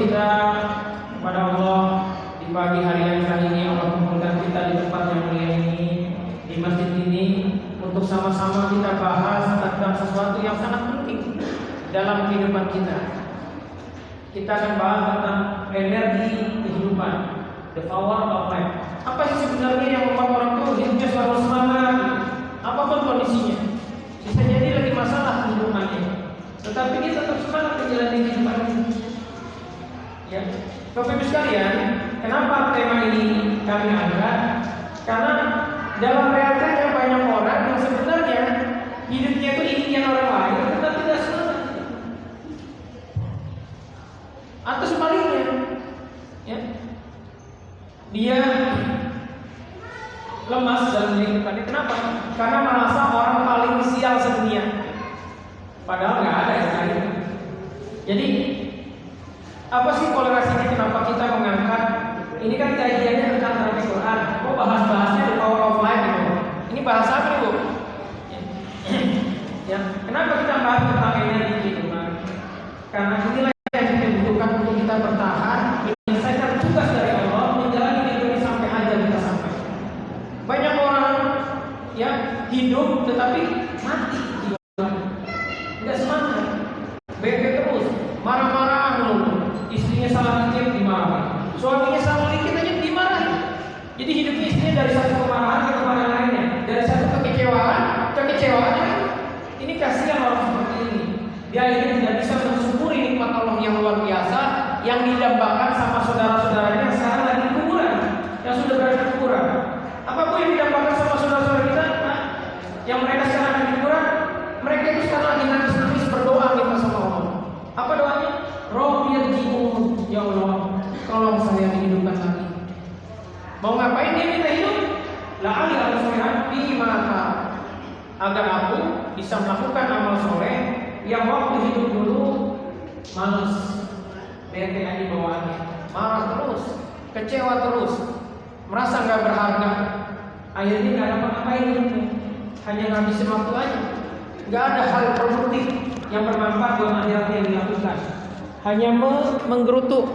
kita kepada Allah di pagi hari yang cerah ini. Allah kumpulkan kita di tempat yang mulia ini, di masjid ini, untuk sama-sama kita bahas tentang sesuatu yang sangat penting dalam kehidupan kita. Kita akan bahas tentang energi kehidupan, the power of life. Apa sih sebenarnya yang membuat orang tuh hidupnya selalu semangat, apapun kondisinya? Bisa jadi lagi masalah kehidupannya, tetapi dia tetap semangat menjalani kehidupan ini. Ya, Bapak Ibu sekalian, kenapa tema ini kami angkat? Karena dalam realitanya banyak orang yang sebenarnya hidupnya itu impian orang lain, tetapi tidak semangat. Atau sebaliknya, ya, dia lemas dalam kehidupannya. Kenapa? Karena merasa orang paling sial sedunia, padahal nggak ada yang lain. Jadi apa sih kolerasinya? Kenapa kita mengangkat ini? Kan kajiannya tentang Al-Quran. Oh, bahas-bahasnya the power of life gitu. Ini bahasa apa nih, Bu? Ya, kenapa kita bahas tentang energi kehidupan? Karena inilah yang kita butuhkan untuk kita bertahan, menyelesaikan tugas dari Allah, menjalani hidup ini sampai aja kita sampai. Banyak orang ya hidup tetapi mati jiwa, nggak semangat, bete terus, marah-marah mulu. Istrinya salah dikit dimarahin, suaminya salah dikit aja dimarahin. Jadi hidupnya istrinya dari satu kemarahan ke kemarahan lainnya, dari satu kekecewaan ke kekecewaan lain. Ini kasihan orang seperti ini. Dia akhirnya tidak bisa mensyukuri nikmat Allah yang luar biasa yang didambakan sama saudara-saudaranya yang sekarang lagi di kuburan, yang sudah berada di kuburan. Apapun yang didambakan sama saudara-saudara kita, yang mereka sekarang lagi di kuburan, mereka itu sekarang lagi nangis-nangis berdoa minta sama Allah. Apa doanya? Robbirji'un, ya Allah, tolong saya dihidupkan lagi. Mau ngapain dia minta hidup? La'ali al-soleh bimata, agar aku bisa melakukan amal soleh yang waktu hidup dulu males, bete aja bawaannya, marah terus, kecewa terus, merasa nggak berharga. Akhirnya nggak dapat ngapain hidupnya, hanya ngabisin waktu aja. Nggak ada hal produktif yang bermanfaat dalam akhirat yang dilakukan. Hanya menggerutu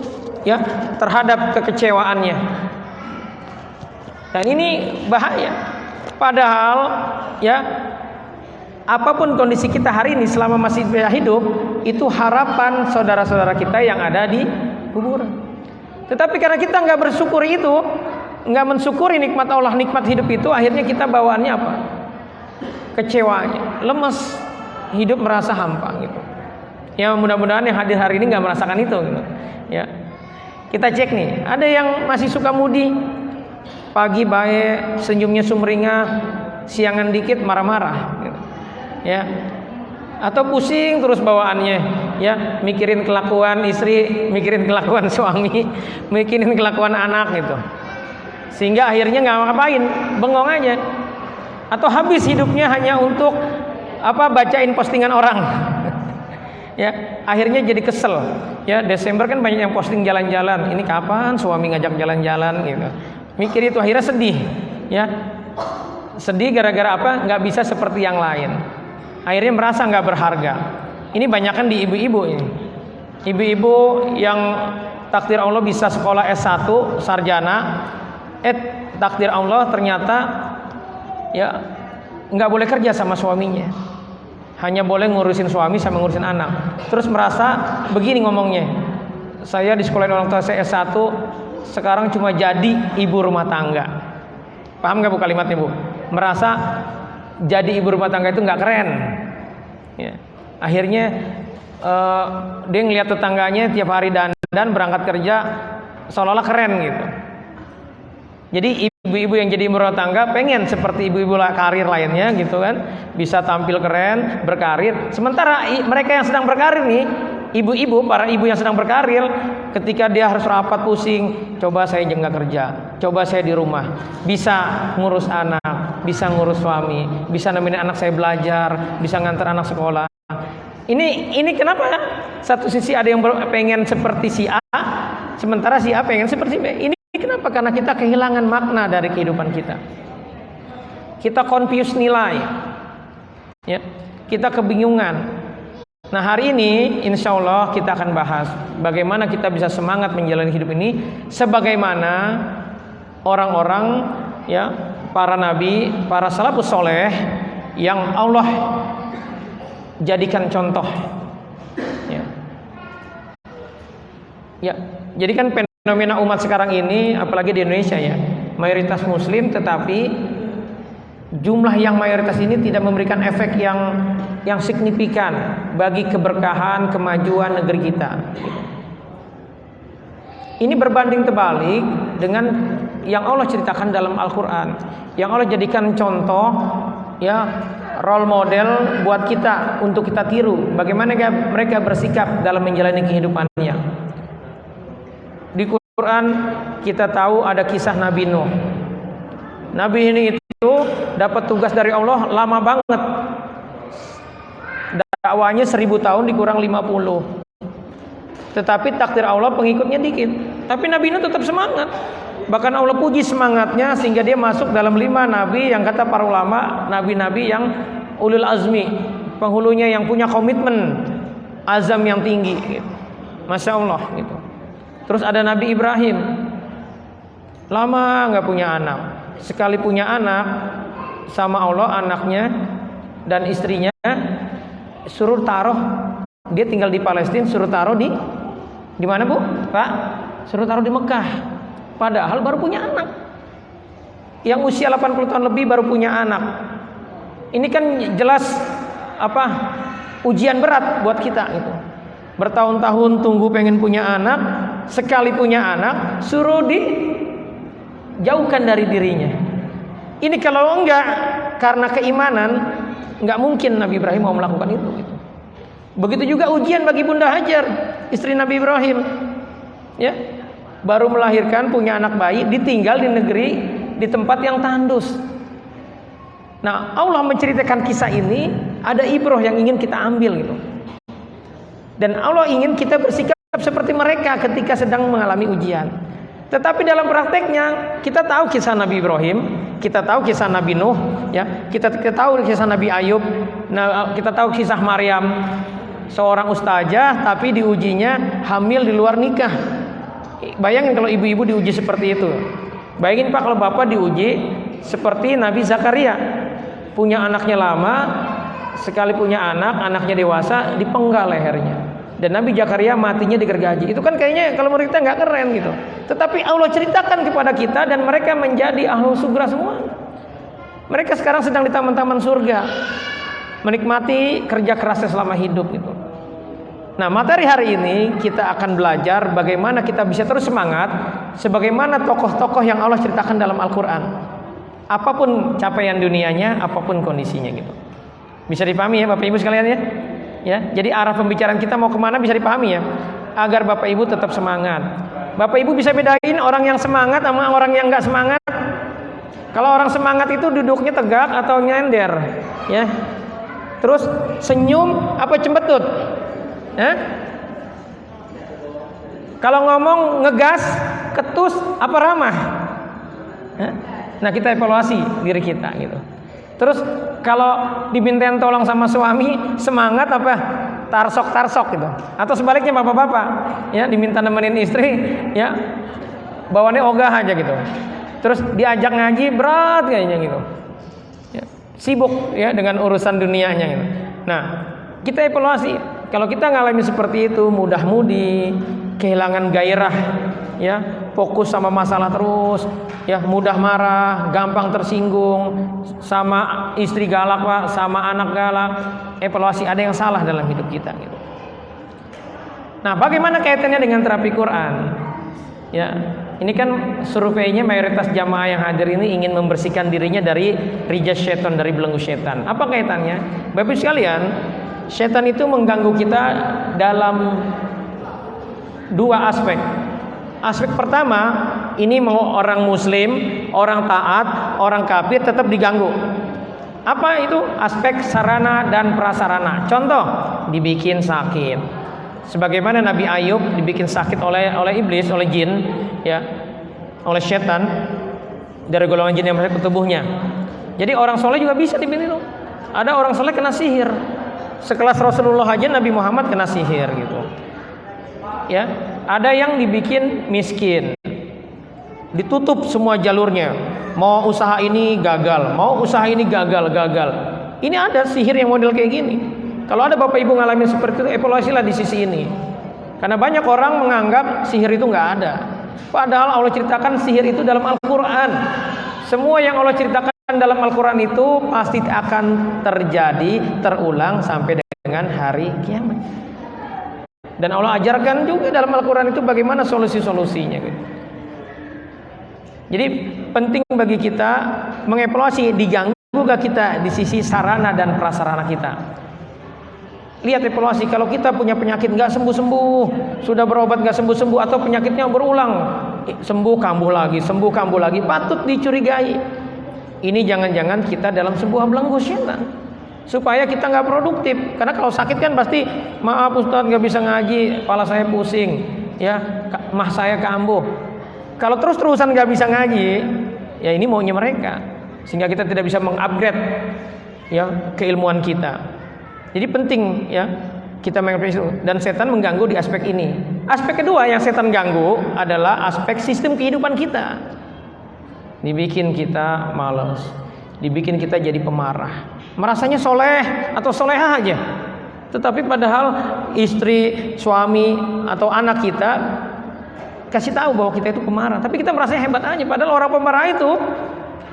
ya terhadap kekecewaannya. Dan ini bahaya. Padahal ya apapun kondisi kita hari ini selama masih hidup, itu harapan saudara-saudara kita yang ada di kuburan. Tetapi karena kita nggak bersyukur itu, nggak mensyukuri nikmat Allah, nikmat hidup itu, akhirnya kita bawaannya apa? Kecewanya, lemes, hidup merasa hampa gitu. Ya mudah-mudahan yang hadir hari ini nggak merasakan itu gitu. Ya, kita cek nih, ada yang masih suka mudi, pagi baik, senyumnya sumringah, siangan dikit marah-marah gitu. Ya, atau pusing terus bawaannya, ya mikirin kelakuan istri, mikirin kelakuan suami, mikirin kelakuan anak gitu, sehingga akhirnya nggak ngapain, bengong aja, atau habis hidupnya hanya untuk apa, bacain postingan orang. Ya, akhirnya jadi kesel. Ya, Desember kan banyak yang posting jalan-jalan. Ini kapan suami ngajak jalan-jalan gitu. Mikir itu, akhirnya sedih. Ya, sedih gara-gara apa? Nggak bisa seperti yang lain. Akhirnya merasa nggak berharga. Ini banyakan di ibu-ibu ini. Ibu-ibu yang takdir Allah bisa sekolah S1 sarjana, takdir Allah ternyata ya nggak boleh kerja sama suaminya. Hanya boleh ngurusin suami sama ngurusin anak. Terus merasa begini ngomongnya, saya di sekolah orang tua saya S1, sekarang cuma jadi ibu rumah tangga. Paham gak Bu kalimatnya Bu? Merasa jadi ibu rumah tangga itu gak keren ya. Akhirnya dia ngeliat tetangganya tiap hari dandan berangkat kerja seolah-olah keren gitu. Jadi ibu-ibu yang jadi ibu rumah tangga pengen seperti ibu-ibu karir lainnya gitu kan, bisa tampil keren, berkarir. Sementara mereka yang sedang berkarir nih, ibu-ibu, para ibu yang sedang berkarir, ketika dia harus rapat pusing, coba saya nggak kerja, coba saya di rumah, bisa ngurus anak, bisa ngurus suami, bisa nemenin anak saya belajar, bisa ngantar anak sekolah. Ini kenapa? Satu sisi ada yang pengen seperti si A, sementara si A pengen seperti B. Ini kenapa? Karena kita kehilangan makna dari kehidupan kita. Kita confuse nilai. Ya, kita kebingungan. Nah, hari ini insya Allah kita akan bahas bagaimana kita bisa semangat menjalani hidup ini sebagaimana orang-orang, ya, para nabi, para salafus soleh yang Allah jadikan contoh. Ya, ya. Jadi kan fenomena umat sekarang ini, apalagi di Indonesia ya, mayoritas Muslim, tetapi jumlah yang mayoritas ini tidak memberikan efek yang signifikan bagi keberkahan, kemajuan negeri kita. Ini berbanding terbalik dengan yang Allah ceritakan dalam Al-Quran, yang Allah jadikan contoh, ya, role model buat kita untuk kita tiru. Bagaimana mereka bersikap dalam menjalani kehidupannya. Di Quran kita tahu ada kisah Nabi Nuh. Nabi ini itu dapat tugas dari Allah lama banget. Dakwanya 1000 tahun dikurang 50. Tetapi takdir Allah pengikutnya dikit. Tapi Nabi Nuh tetap semangat. Bahkan Allah puji semangatnya sehingga dia masuk dalam 5 nabi yang kata para ulama, nabi-nabi yang ulul azmi, penghulunya yang punya komitmen, azam yang tinggi gitu. Masya Allah gitu. Terus ada Nabi Ibrahim, lama nggak punya anak. Sekali punya anak sama Allah, anaknya dan istrinya suruh taruh, dia tinggal di Palestina, suruh taruh di mana Bu? Pak, suruh taruh di Mekah. Padahal baru punya anak. Yang usia 80 tahun lebih baru punya anak. Ini kan jelas ujian berat buat kita gitu. Bertahun-tahun tunggu pengen punya anak, sekali punya anak suruh dijauhkan dari dirinya. Ini kalau enggak karena keimanan, enggak mungkin Nabi Ibrahim mau melakukan itu gitu. Begitu juga ujian bagi Bunda Hajar, istri Nabi Ibrahim. Ya, baru melahirkan, punya anak bayi, ditinggal di negeri, di tempat yang tandus. Nah, Allah menceritakan kisah ini, ada ibrah yang ingin kita ambil gitu. Dan Allah ingin kita bersikap seperti mereka ketika sedang mengalami ujian. Tetapi dalam prakteknya kita tahu kisah Nabi Ibrahim, kita tahu kisah Nabi Nuh, ya, kita tahu kisah Nabi Ayub, kita tahu kisah Maryam, seorang ustazah tapi diujinya hamil di luar nikah. Bayangin kalau ibu-ibu diuji seperti itu. Bayangin Pak kalau bapak diuji seperti Nabi Zakaria, punya anaknya lama, sekali punya anak, anaknya dewasa, dipenggal lehernya. Dan Nabi Zakaria matinya digergaji. Itu kan kayaknya kalau menurut kita nggak keren gitu. Tetapi Allah ceritakan kepada kita dan mereka menjadi ahlu surga semua. Mereka sekarang sedang di taman-taman surga, menikmati kerja kerasnya selama hidup gitu. Nah, materi hari ini kita akan belajar bagaimana kita bisa terus semangat sebagaimana tokoh-tokoh yang Allah ceritakan dalam Al-Quran. Apapun capaian dunianya, apapun kondisinya gitu. Bisa dipahami ya Bapak Ibu sekalian ya? Ya, jadi arah pembicaraan kita mau kemana bisa dipahami ya, agar Bapak Ibu tetap semangat. Bapak Ibu bisa bedain orang yang semangat sama orang yang nggak semangat. Kalau orang semangat itu duduknya tegak atau nyender, ya. Terus senyum apa cembetut? Kalau ngomong ngegas, ketus apa ramah? Nah, kita evaluasi diri kita gitu. Terus kalau dimintain tolong sama suami, semangat apa tarsok gitu. Atau sebaliknya bapak-bapak, ya, diminta nemenin istri, ya, bawaannya ogah aja gitu. Terus diajak ngaji berat kayaknya gitu. Ya, sibuk ya dengan urusan dunianya gitu. Nah, kita evaluasi. Kalau kita ngalami seperti itu, mudah-mudi, kehilangan gairah, ya, fokus sama masalah terus, ya, mudah marah, gampang tersinggung, sama istri galak Pak, sama anak galak, evaluasi ada yang salah dalam hidup kita gitu. Nah, bagaimana kaitannya dengan terapi Quran? Ya, ini kan surveinya mayoritas jamaah yang hadir ini ingin membersihkan dirinya dari rijas syaitan, dari belenggu syaitan. Apa kaitannya? Bapak sekalian, syaitan itu mengganggu kita dalam dua aspek. Aspek pertama, ini mau orang muslim, orang taat, orang kafir tetap diganggu. Apa itu? Aspek sarana dan prasarana. Contoh, dibikin sakit. Sebagaimana Nabi Ayub dibikin sakit oleh iblis, oleh jin, ya, oleh syaitan dari golongan jin yang masuk ke tubuhnya. Jadi orang soleh juga bisa dibikin itu. Ada orang soleh kena sihir. sekelas Rasulullah aja Nabi Muhammad kena sihir gitu. Ya, ada yang dibikin miskin, ditutup semua jalurnya. Mau usaha ini gagal, mau usaha ini gagal. Ini ada sihir yang model kayak gini. Kalau ada Bapak Ibu ngalamin seperti itu, evaluasilah di sisi ini. Karena banyak orang menganggap sihir itu nggak ada. Padahal Allah ceritakan sihir itu dalam Al-Quran. Semua yang Allah ceritakan dalam Al-Quran itu pasti akan terjadi, terulang sampai dengan hari kiamat. Dan Allah ajarkan juga dalam Al-Quran itu bagaimana solusi-solusinya gitu. Jadi penting bagi kita mengevaluasi, diganggu gak kita di sisi sarana dan prasarana kita. Lihat evaluasi, kalau kita punya penyakit gak sembuh-sembuh, sudah berobat gak sembuh-sembuh, atau penyakitnya berulang, sembuh kambuh lagi, patut dicurigai. Ini jangan-jangan kita dalam sebuah belenggu syaitan, supaya kita gak produktif. Karena kalau sakit kan pasti, maaf Ustaz gak bisa ngaji, kepala saya pusing, ya, mah saya kambuh. Kalau terus-terusan gak bisa ngaji, ya ini maunya mereka, sehingga kita tidak bisa mengupgrade ya keilmuan kita. Jadi penting ya kita mengerti itu. Dan setan mengganggu di aspek ini. Aspek kedua yang setan ganggu adalah aspek sistem kehidupan kita. Dibikin kita malas, dibikin kita jadi pemarah, merasanya soleh atau solehah aja. Tetapi padahal istri, suami atau anak kita kasih tahu bahwa kita itu pemarah, tapi kita merasa hebat aja. Padahal orang pemarah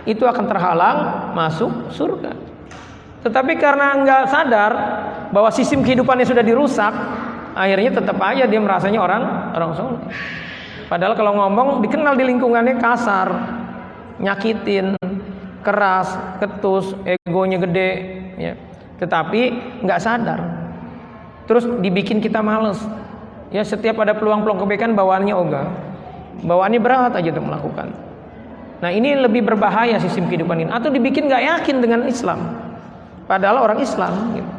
itu akan terhalang masuk surga. Tetapi karena nggak sadar bahwa sistem kehidupannya sudah dirusak, akhirnya tetap aja dia merasanya orang soleh. Padahal kalau ngomong dikenal di lingkungannya kasar, nyakitin, keras, ketus, egonya gede, ya. Tetapi nggak sadar, terus dibikin kita males. Ya, setiap ada peluang-peluang kebaikan bawaannya ogah, bawaannya berat aja untuk melakukan. Nah ini lebih berbahaya sistem kehidupan ini. Atau dibikin nggak yakin dengan Islam, padahal orang Islam. Gitu.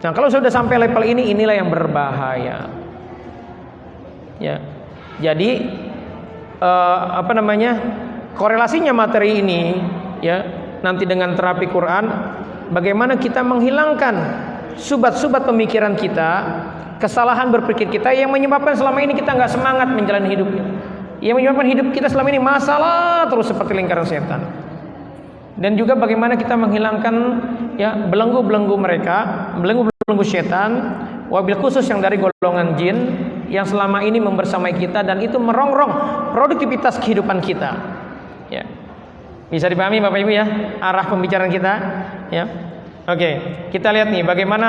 Nah kalau sudah sampai level ini, inilah yang berbahaya. Ya, jadi korelasinya materi ini, ya nanti dengan terapi Quran, bagaimana kita menghilangkan subat-subat pemikiran kita, kesalahan berpikir kita yang menyebabkan selama ini kita nggak semangat menjalani hidup, yang menyebabkan hidup kita selama ini masalah terus seperti lingkaran setan. Dan juga bagaimana kita menghilangkan ya belenggu-belenggu mereka, belenggu-belenggu setan, wabil khusus yang dari golongan jin yang selama ini membersamai kita dan itu merongrong produktivitas kehidupan kita. Ya, bisa dipahami Bapak Ibu ya arah pembicaraan kita, ya. Oke, kita lihat nih bagaimana,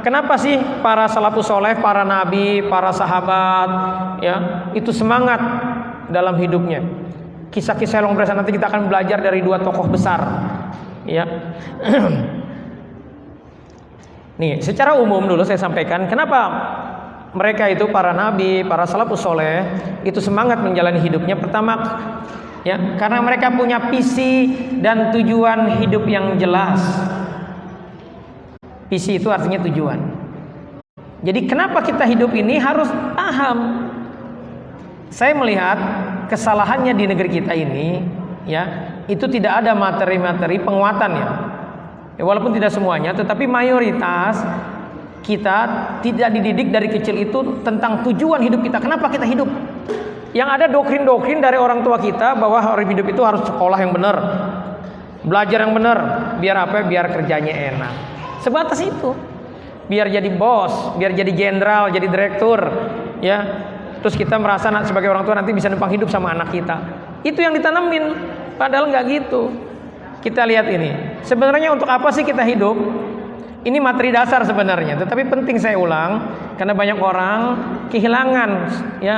kenapa sih para salafus soleh, para nabi, para sahabat, ya itu semangat dalam hidupnya. Kisah-kisah yang luar biasa, nanti kita akan belajar dari dua tokoh besar, ya. Nih, secara umum dulu saya sampaikan kenapa mereka itu para nabi, para salafus soleh itu semangat menjalani hidupnya. Pertama, ya karena mereka punya visi dan tujuan hidup yang jelas. Visi itu artinya tujuan. Jadi kenapa kita hidup ini harus paham. Saya melihat kesalahannya di negeri kita ini, ya itu tidak ada materi-materi penguatan ya. Walaupun tidak semuanya, tetapi mayoritas kita tidak dididik dari kecil itu tentang tujuan hidup kita. Kenapa kita hidup? Yang ada doktrin-doktrin dari orang tua kita bahwa hidup itu harus sekolah yang benar, belajar yang benar, biar apa? Biar kerjanya enak. Sebatas itu, biar jadi bos, biar jadi jenderal, jadi direktur, ya. Terus kita merasa sebagai orang tua nanti bisa numpang hidup sama anak kita. Itu yang ditanamin, padahal nggak gitu. Kita lihat ini, sebenarnya untuk apa sih kita hidup? Ini materi dasar sebenarnya, tetapi penting saya ulang karena banyak orang kehilangan, ya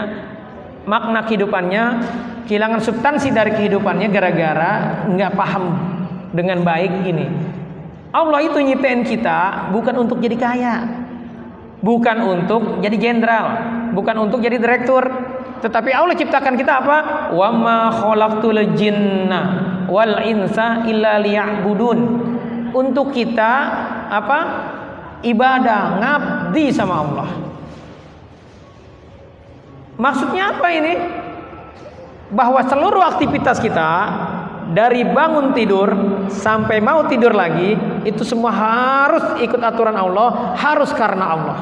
makna kehidupannya, kehilangan substansi dari kehidupannya gara-gara nggak paham dengan baik ini. Allah itu nyiptain kita bukan untuk jadi kaya, bukan untuk jadi jenderal, bukan untuk jadi direktur, tetapi Allah ciptakan kita apa? Wa ma khalaqtul jinna wal insa illa liya'budun. Untuk kita apa? Ibadah, ngabdi sama Allah. Maksudnya apa ini? Bahwa seluruh aktivitas kita dari bangun tidur sampai mau tidur lagi itu semua harus ikut aturan Allah, harus karena Allah.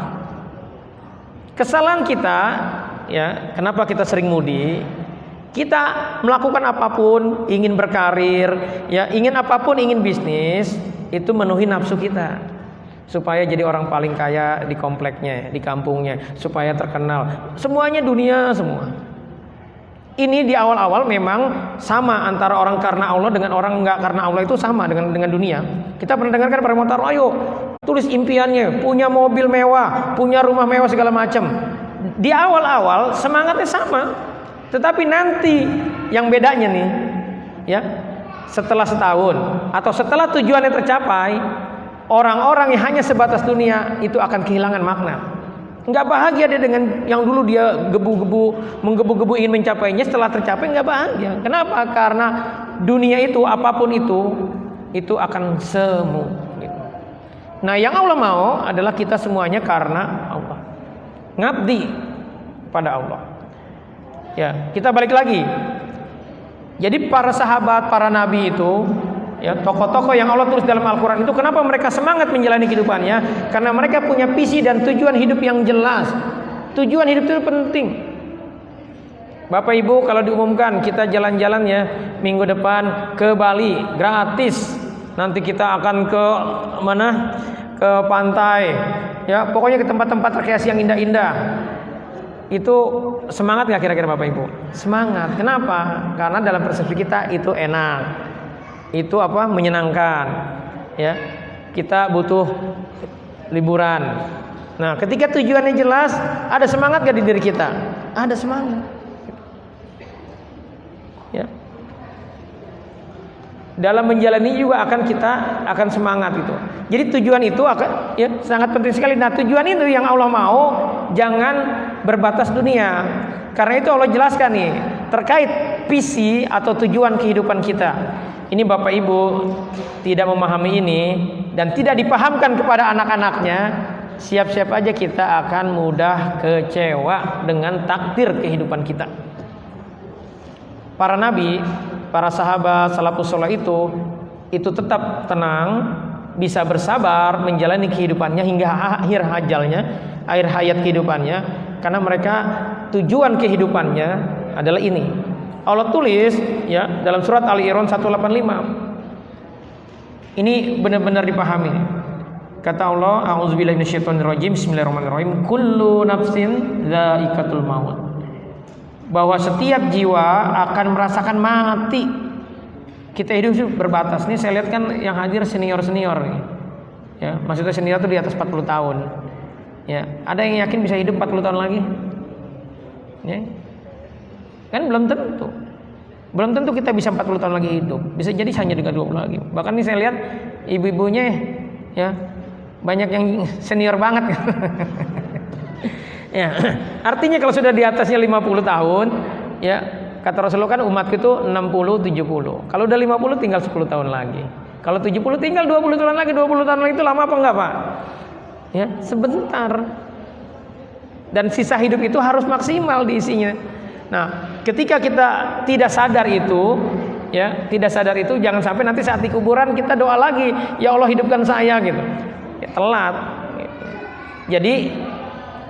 Kesalahan kita, ya, kenapa kita sering mudi? Kita melakukan apapun, ingin berkarir, ya, ingin apapun, ingin bisnis, itu memenuhi nafsu kita. Supaya jadi orang paling kaya di kompleknya, di kampungnya, supaya terkenal. Semuanya dunia semua. Ini di awal-awal memang sama antara orang karena Allah dengan orang enggak karena Allah, itu sama dengan dunia. Kita pernah dengarkan para motor, ayo tulis impiannya, punya mobil mewah, punya rumah mewah segala macam. Di awal-awal semangatnya sama, tetapi nanti yang bedanya nih, ya, setelah setahun atau setelah tujuannya tercapai, orang-orang yang hanya sebatas dunia itu akan kehilangan makna. Nggak bahagia dia dengan yang dulu dia menggebu-gebu ingin mencapainya, setelah tercapai nggak bahagia. Kenapa? Karena dunia itu, apapun itu akan semu. Nah, yang Allah mau adalah kita semuanya karena Allah, ngabdi pada Allah. Ya, kita balik lagi. Jadi para sahabat, para nabi itu, ya, tokoh-tokoh yang Allah tulis dalam Al-Quran itu, kenapa mereka semangat menjalani kehidupannya? Karena mereka punya visi dan tujuan hidup yang jelas. Tujuan hidup itu penting. Bapak Ibu, kalau diumumkan kita jalan-jalan ya minggu depan ke Bali gratis, nanti kita akan ke mana? Ke pantai, ya, pokoknya ke tempat-tempat rekreasi yang indah-indah. Itu semangat nggak kira-kira Bapak Ibu? Semangat. Kenapa? Karena dalam persepsi kita itu enak, itu apa? Menyenangkan, ya. Kita butuh liburan. Nah, ketika tujuannya jelas, ada semangat gak di diri kita? Ada semangat, ya. Dalam menjalani juga kita akan semangat itu. Jadi tujuan itu akan, ya, sangat penting sekali. Nah, tujuan itu yang Allah mau jangan berbatas dunia. Karena itu Allah jelaskan nih terkait visi atau tujuan kehidupan kita. Ini Bapak Ibu tidak memahami ini dan tidak dipahamkan kepada anak-anaknya, siap-siap aja kita akan mudah kecewa dengan takdir kehidupan kita. Para nabi, para sahabat salafus saleh itu tetap tenang, bisa bersabar menjalani kehidupannya hingga akhir ajalnya, akhir hayat kehidupannya, karena mereka tujuan kehidupannya adalah ini. Allah tulis ya dalam surat Ali Imran 185. Ini benar-benar dipahami. Kata Allah, a'udzubillahi minasyaitonirrajim, bismillahirrahmanirrahim, kullu nafsin dha'iqatul maut. Bahwa setiap jiwa akan merasakan mati. Kita hidup berbatas. Nih saya lihat kan yang hadir senior-senior nih. Ya, maksudnya senior itu di atas 40 tahun. Ya, ada yang yakin bisa hidup 40 tahun lagi? Ya. Kan belum tentu. Belum tentu kita bisa 40 tahun lagi hidup. Bisa jadi hanya dengan 20 lagi. Bahkan nih saya lihat ibu-ibunya ya banyak yang senior banget. Ya, artinya kalau sudah di atasnya 50 tahun, ya kata Rasulullah kan umatku itu 60-70. Kalau udah 50 tinggal 10 tahun lagi. Kalau 70 tinggal 20 tahun lagi. 20 tahun lagi itu lama apa enggak, Pak? Ya, sebentar. Dan sisa hidup itu harus maksimal diisinya. Nah, ketika kita tidak sadar itu, ya, tidak sadar itu, jangan sampai nanti saat di kuburan kita doa lagi, ya Allah hidupkan saya gitu. Ya, telat. Gitu. Jadi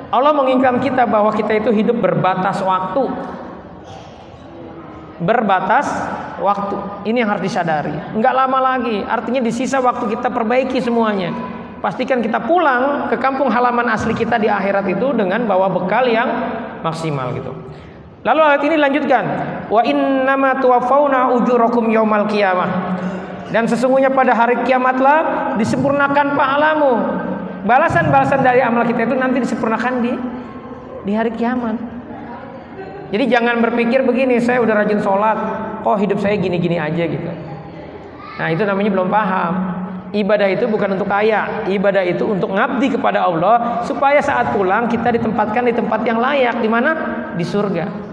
Allah mengingatkan kita bahwa kita itu hidup berbatas waktu. Berbatas waktu. Ini yang harus disadari. Enggak lama lagi. Artinya di sisa waktu kita perbaiki semuanya. Pastikan kita pulang ke kampung halaman asli kita di akhirat itu dengan bawa bekal yang maksimal gitu. Lalu ayat ini lanjutkan, wa innama tuwaffawna ujurakum yaumal qiyamah. Dan sesungguhnya pada hari kiamatlah disempurnakan pahalamu. Balasan-balasan dari amal kita itu nanti disempurnakan di hari kiamat. Jadi jangan berpikir begini, saya udah rajin sholat, kok hidup saya gini-gini aja gitu. Nah itu namanya belum paham. Ibadah itu bukan untuk kaya, ibadah itu untuk ngabdi kepada Allah, supaya saat pulang kita ditempatkan di tempat yang layak. Di mana? Di surga.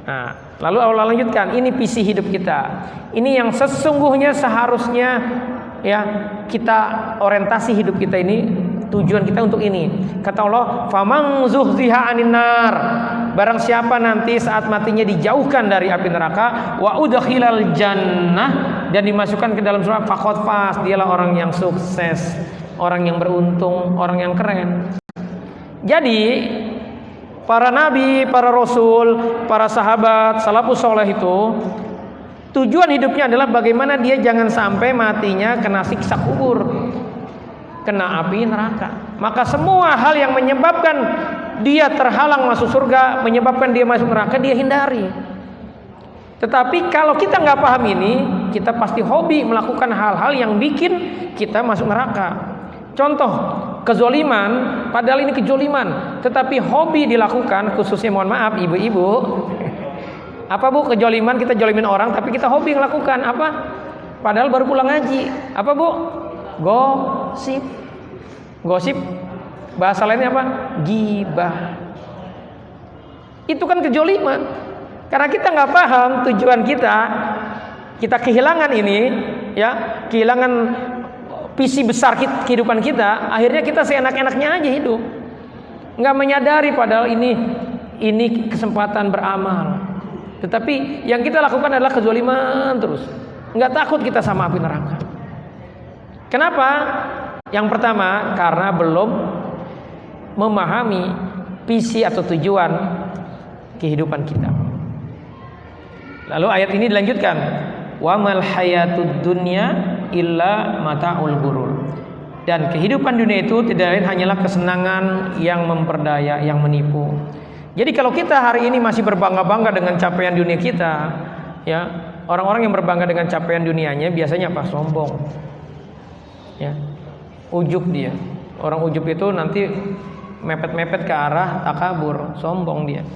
Nah, lalu Allah lanjutkan, ini visi hidup kita. Ini yang sesungguhnya seharusnya ya kita orientasi hidup kita ini, tujuan kita untuk ini. Kata Allah, "Faman zuhziha 'anil nar." Barang siapa nanti saat matinya dijauhkan dari api neraka, wa udkhilal jannah, dan dimasukkan ke dalam surga, faqad faz, dialah orang yang sukses, orang yang beruntung, orang yang keren. Jadi para nabi, para rasul, para sahabat, salafus saleh itu tujuan hidupnya adalah bagaimana dia jangan sampai matinya kena siksa kubur, kena api neraka. Maka semua hal yang menyebabkan dia terhalang masuk surga, menyebabkan dia masuk neraka, dia hindari. Tetapi kalau kita nggak paham ini, kita pasti hobi melakukan hal-hal yang bikin kita masuk neraka. Contoh, kezoliman, padahal ini kezoliman, tetapi hobi dilakukan, khususnya mohon maaf ibu-ibu. Apa bu kezoliman? Kita jolimin orang, tapi kita hobi melakukan apa? Padahal baru pulang ngaji. Apa bu? Gosip. Gosip, bahasa lainnya apa? Gibah. Itu kan kezoliman. Karena kita nggak paham tujuan kita kehilangan ini, ya, kehilangan visi besar kehidupan kita. Akhirnya kita seenak-enaknya aja hidup, nggak menyadari padahal ini kesempatan beramal. Tetapi yang kita lakukan adalah kezaliman terus. Nggak takut kita sama api neraka. Kenapa? Yang pertama, karena belum memahami visi atau tujuan kehidupan kita. Lalu ayat ini dilanjutkan, wa mal hayatud dunya illa mata'ul ghurur. Dan kehidupan dunia itu tidak lain hanyalah kesenangan yang memperdaya, yang menipu. Jadi kalau kita hari ini masih berbangga-bangga dengan capaian dunia kita, ya, orang-orang yang berbangga dengan capaian dunianya biasanya apa? Sombong. Ya. Ujub dia. Orang ujub itu nanti mepet-mepet ke arah takabur, sombong dia.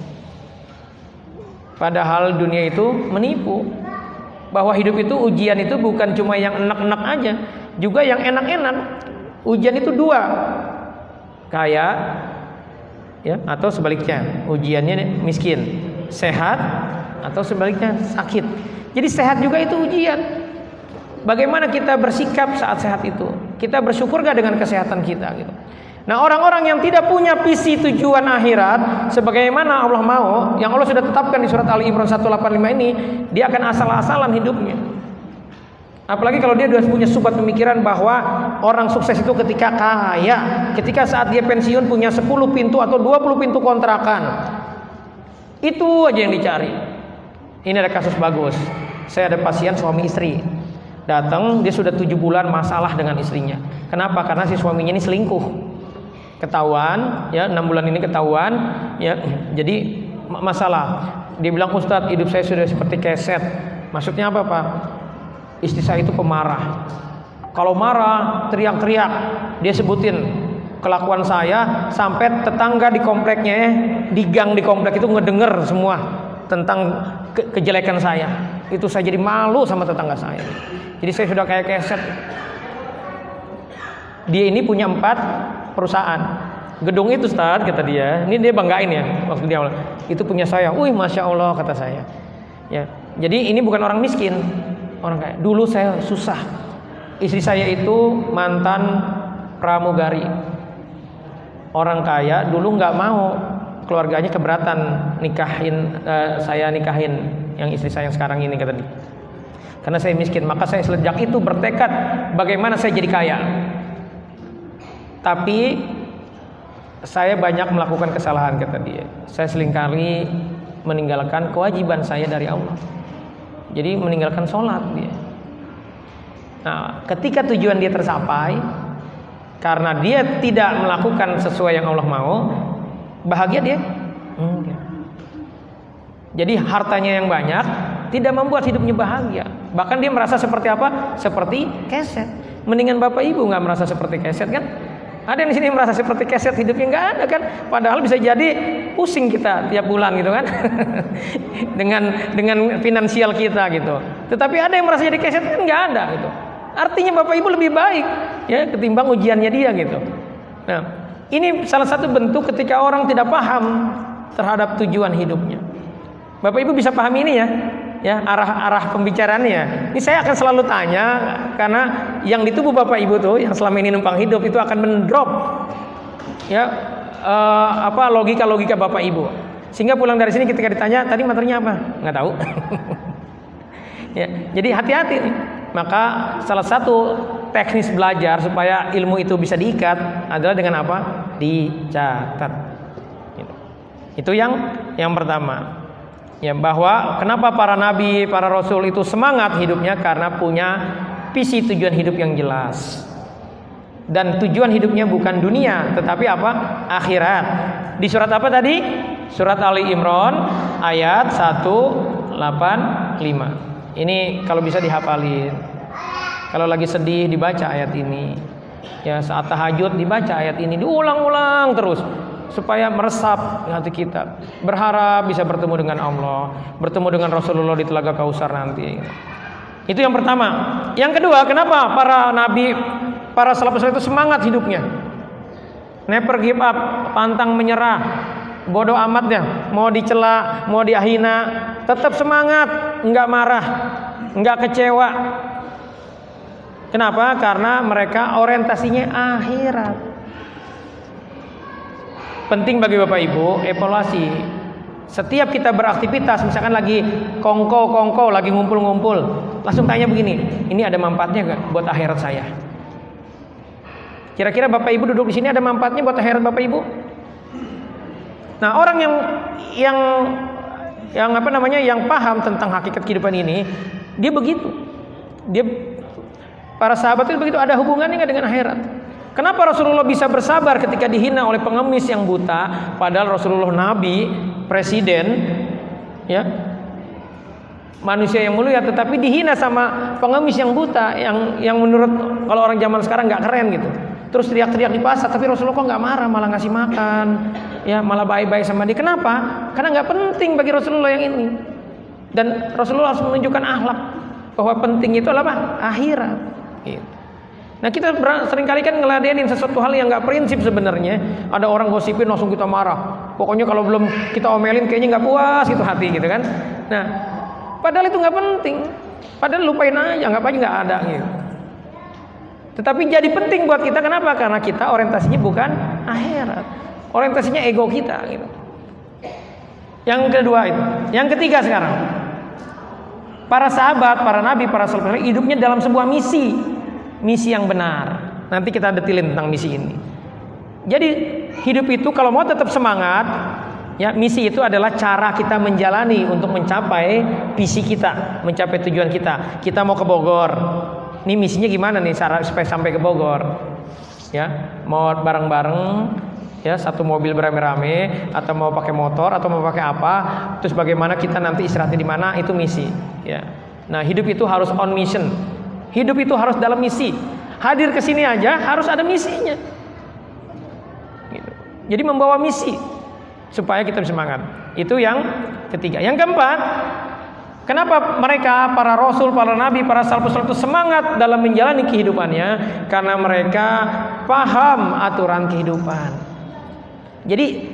Padahal dunia itu menipu. Bahwa hidup itu ujian itu bukan cuma yang enak-enak aja, juga yang enak-enak. Ujian itu dua, kaya, ya, atau sebaliknya. Ujiannya miskin, sehat, atau sebaliknya sakit. Jadi sehat juga itu ujian. Bagaimana kita bersikap saat sehat itu? Kita bersyukur gak dengan kesehatan kita gitu? Nah, orang-orang yang tidak punya visi tujuan akhirat sebagaimana Allah mau, yang Allah sudah tetapkan di surat Ali Imran 185 ini, dia akan asal-asalan hidupnya. Apalagi kalau dia sudah punya subat pemikiran bahwa orang sukses itu ketika kaya, ketika saat dia pensiun punya 10 pintu atau 20 pintu kontrakan. Itu aja yang dicari. Ini ada kasus bagus. Saya ada pasien suami istri. Datang, dia sudah 7 bulan masalah dengan istrinya. Kenapa? Karena si suaminya ini selingkuh. Ketahuan, ya, 6 bulan ini ketahuan, ya, jadi masalah. Dia bilang, Ustadz, hidup saya sudah seperti keset. Maksudnya apa Pak? Istri saya itu pemarah. Kalau marah teriak-teriak, dia sebutin kelakuan saya sampai tetangga di kompleknya, di gang di komplek itu ngedenger semua tentang kejelekan saya. Itu saya jadi malu sama tetangga saya. Jadi saya sudah kayak keset. Dia ini punya 4 perusahaan. Gedung itu Ustaz, kata dia. Ini dia banggain ya waktu dia awal. Itu punya saya. Wih, Masya Allah, kata saya. Ya. Jadi ini bukan orang miskin, orang kaya. Dulu saya susah. Istri saya itu mantan pramugari. Orang kaya dulu nggak mau, keluarganya keberatan saya nikahin yang istri saya yang sekarang ini, kata dia. Karena saya miskin, maka saya sejak itu bertekad bagaimana saya jadi kaya. Tapi saya banyak melakukan kesalahan, kata dia. Saya seringkali meninggalkan kewajiban saya dari Allah. Jadi meninggalkan sholat dia. Nah, ketika tujuan dia tercapai, karena dia tidak melakukan sesuai yang Allah mau, bahagia dia? Enggak. Jadi hartanya yang banyak tidak membuat hidupnya bahagia. Bahkan dia merasa seperti apa? Seperti keset. Mendingan Bapak Ibu nggak merasa seperti keset kan? Ada yang di sini merasa seperti keset, hidupnya nggak ada kan? Padahal bisa jadi pusing kita tiap bulan gitu kan? dengan finansial kita gitu. Tetapi ada yang merasa jadi keset kan nggak ada gitu. Artinya Bapak Ibu lebih baik ya ketimbang ujiannya dia gitu. Nah, ini salah satu bentuk ketika orang tidak paham terhadap tujuan hidupnya. Bapak Ibu bisa pahami ini ya arah pembicaraannya. Ini saya akan selalu tanya karena yang di tubuh Bapak Ibu tuh yang selama ini numpang hidup itu akan mendrop ya logika Bapak Ibu. Sehingga pulang dari sini ketika ditanya tadi materinya apa? Nggak tahu. Ya, jadi hati-hati nih. Maka salah satu teknis belajar supaya ilmu itu bisa diikat adalah dengan apa? Dicatat. Itu yang pertama. Ya, bahwa kenapa para nabi, para rasul itu semangat hidupnya karena punya visi tujuan hidup yang jelas. Dan tujuan hidupnya bukan dunia, tetapi apa? Akhirat. Di surat apa tadi? Surat Ali Imran ayat 185. Ini kalau bisa dihafalin. Kalau lagi sedih dibaca ayat ini. Ya, saat tahajud dibaca ayat ini, diulang-ulang terus supaya meresap di hati kita. Berharap bisa bertemu dengan Allah, bertemu dengan Rasulullah di Telaga Kausar nanti. Itu yang pertama. Yang kedua, kenapa para nabi, para salafus itu semangat hidupnya? Never give up, pantang menyerah, bodoh amat ya, mau dicela, mau dihina, tetap semangat, enggak marah, enggak kecewa. Kenapa? Karena mereka orientasinya akhirat. Penting bagi Bapak Ibu evaluasi. Setiap kita beraktivitas, misalkan lagi kongko, lagi ngumpul-ngumpul, langsung tanya begini, ini ada manfaatnya gak buat akhirat saya? Kira-kira Bapak Ibu duduk di sini ada manfaatnya buat akhirat Bapak Ibu? Nah, orang yang paham tentang hakikat kehidupan ini, dia begitu. Para sahabat itu begitu, ada hubungannya nggak dengan akhirat? Kenapa Rasulullah bisa bersabar ketika dihina oleh pengemis yang buta, padahal Rasulullah Nabi, presiden, ya, manusia yang mulia, tetapi dihina sama pengemis yang buta, yang menurut kalau orang zaman sekarang nggak keren gitu. Terus teriak-teriak di pasar, tapi Rasulullah kok nggak marah, malah ngasih makan, ya, malah baik-baik sama dia. Kenapa? Karena nggak penting bagi Rasulullah yang ini. Dan Rasulullah harus menunjukkan akhlak bahwa penting itu adalah apa? Akhirat. Gitu. Nah, kita seringkali kan ngeladenin sesuatu hal yang nggak prinsip sebenarnya. Ada orang gosipin langsung kita marah. Pokoknya kalau belum kita omelin kayaknya nggak puas gitu hati gitu kan. Nah, padahal itu nggak penting. Padahal lupain aja, nggak apa-apa, nggak ada gitu. Tetapi jadi penting buat kita, kenapa? Karena kita orientasinya bukan akhirat, orientasinya ego kita gitu. Yang kedua itu. Yang ketiga sekarang, para sahabat, para nabi, para salafus hidupnya dalam sebuah misi yang benar. Nanti kita detilin tentang misi ini. Jadi hidup itu kalau mau tetap semangat, ya, misi itu adalah cara kita menjalani untuk mencapai visi kita, mencapai tujuan kita. Kita mau ke Bogor. Ini misinya gimana nih cara supaya sampai ke Bogor? Ya, mau bareng-bareng, ya, satu mobil beramai-ramai, atau mau pakai motor, atau mau pakai apa? Terus bagaimana kita nanti istirahatnya di mana? Itu misi. Ya. Nah, hidup itu harus on mission. Hidup itu harus dalam misi. Hadir ke sini aja harus ada misinya. Gitu. Jadi membawa misi supaya kita semangat. Itu yang ketiga. Yang keempat, kenapa mereka, para rasul, para nabi, para salafus itu semangat dalam menjalani kehidupannya? Karena mereka paham aturan kehidupan. Jadi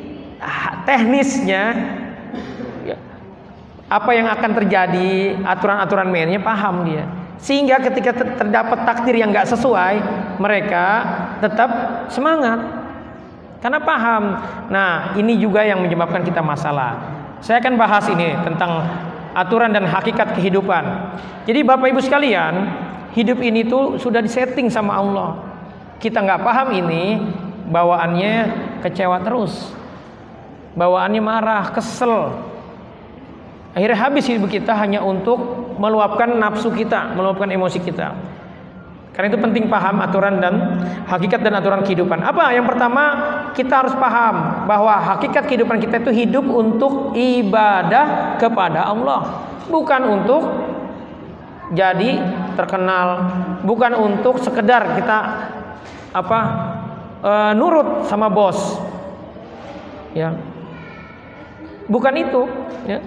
teknisnya, apa yang akan terjadi, aturan-aturan mainnya paham dia. Sehingga ketika terdapat takdir yang gak sesuai, mereka tetap semangat karena paham. Nah, ini juga yang menyebabkan kita masalah. Saya akan bahas ini tentang aturan dan hakikat kehidupan. Jadi Bapak Ibu sekalian, hidup ini tuh sudah disetting sama Allah. Kita nggak paham ini, bawaannya kecewa terus, bawaannya marah, kesel. Akhirnya habis hidup kita hanya untuk meluapkan nafsu kita, meluapkan emosi kita. Karena itu penting paham aturan dan hakikat dan aturan kehidupan. Apa? Yang pertama, kita harus paham bahwa hakikat kehidupan kita itu hidup untuk ibadah kepada Allah, bukan untuk jadi terkenal, bukan untuk sekedar kita nurut sama bos, ya, bukan itu, ya.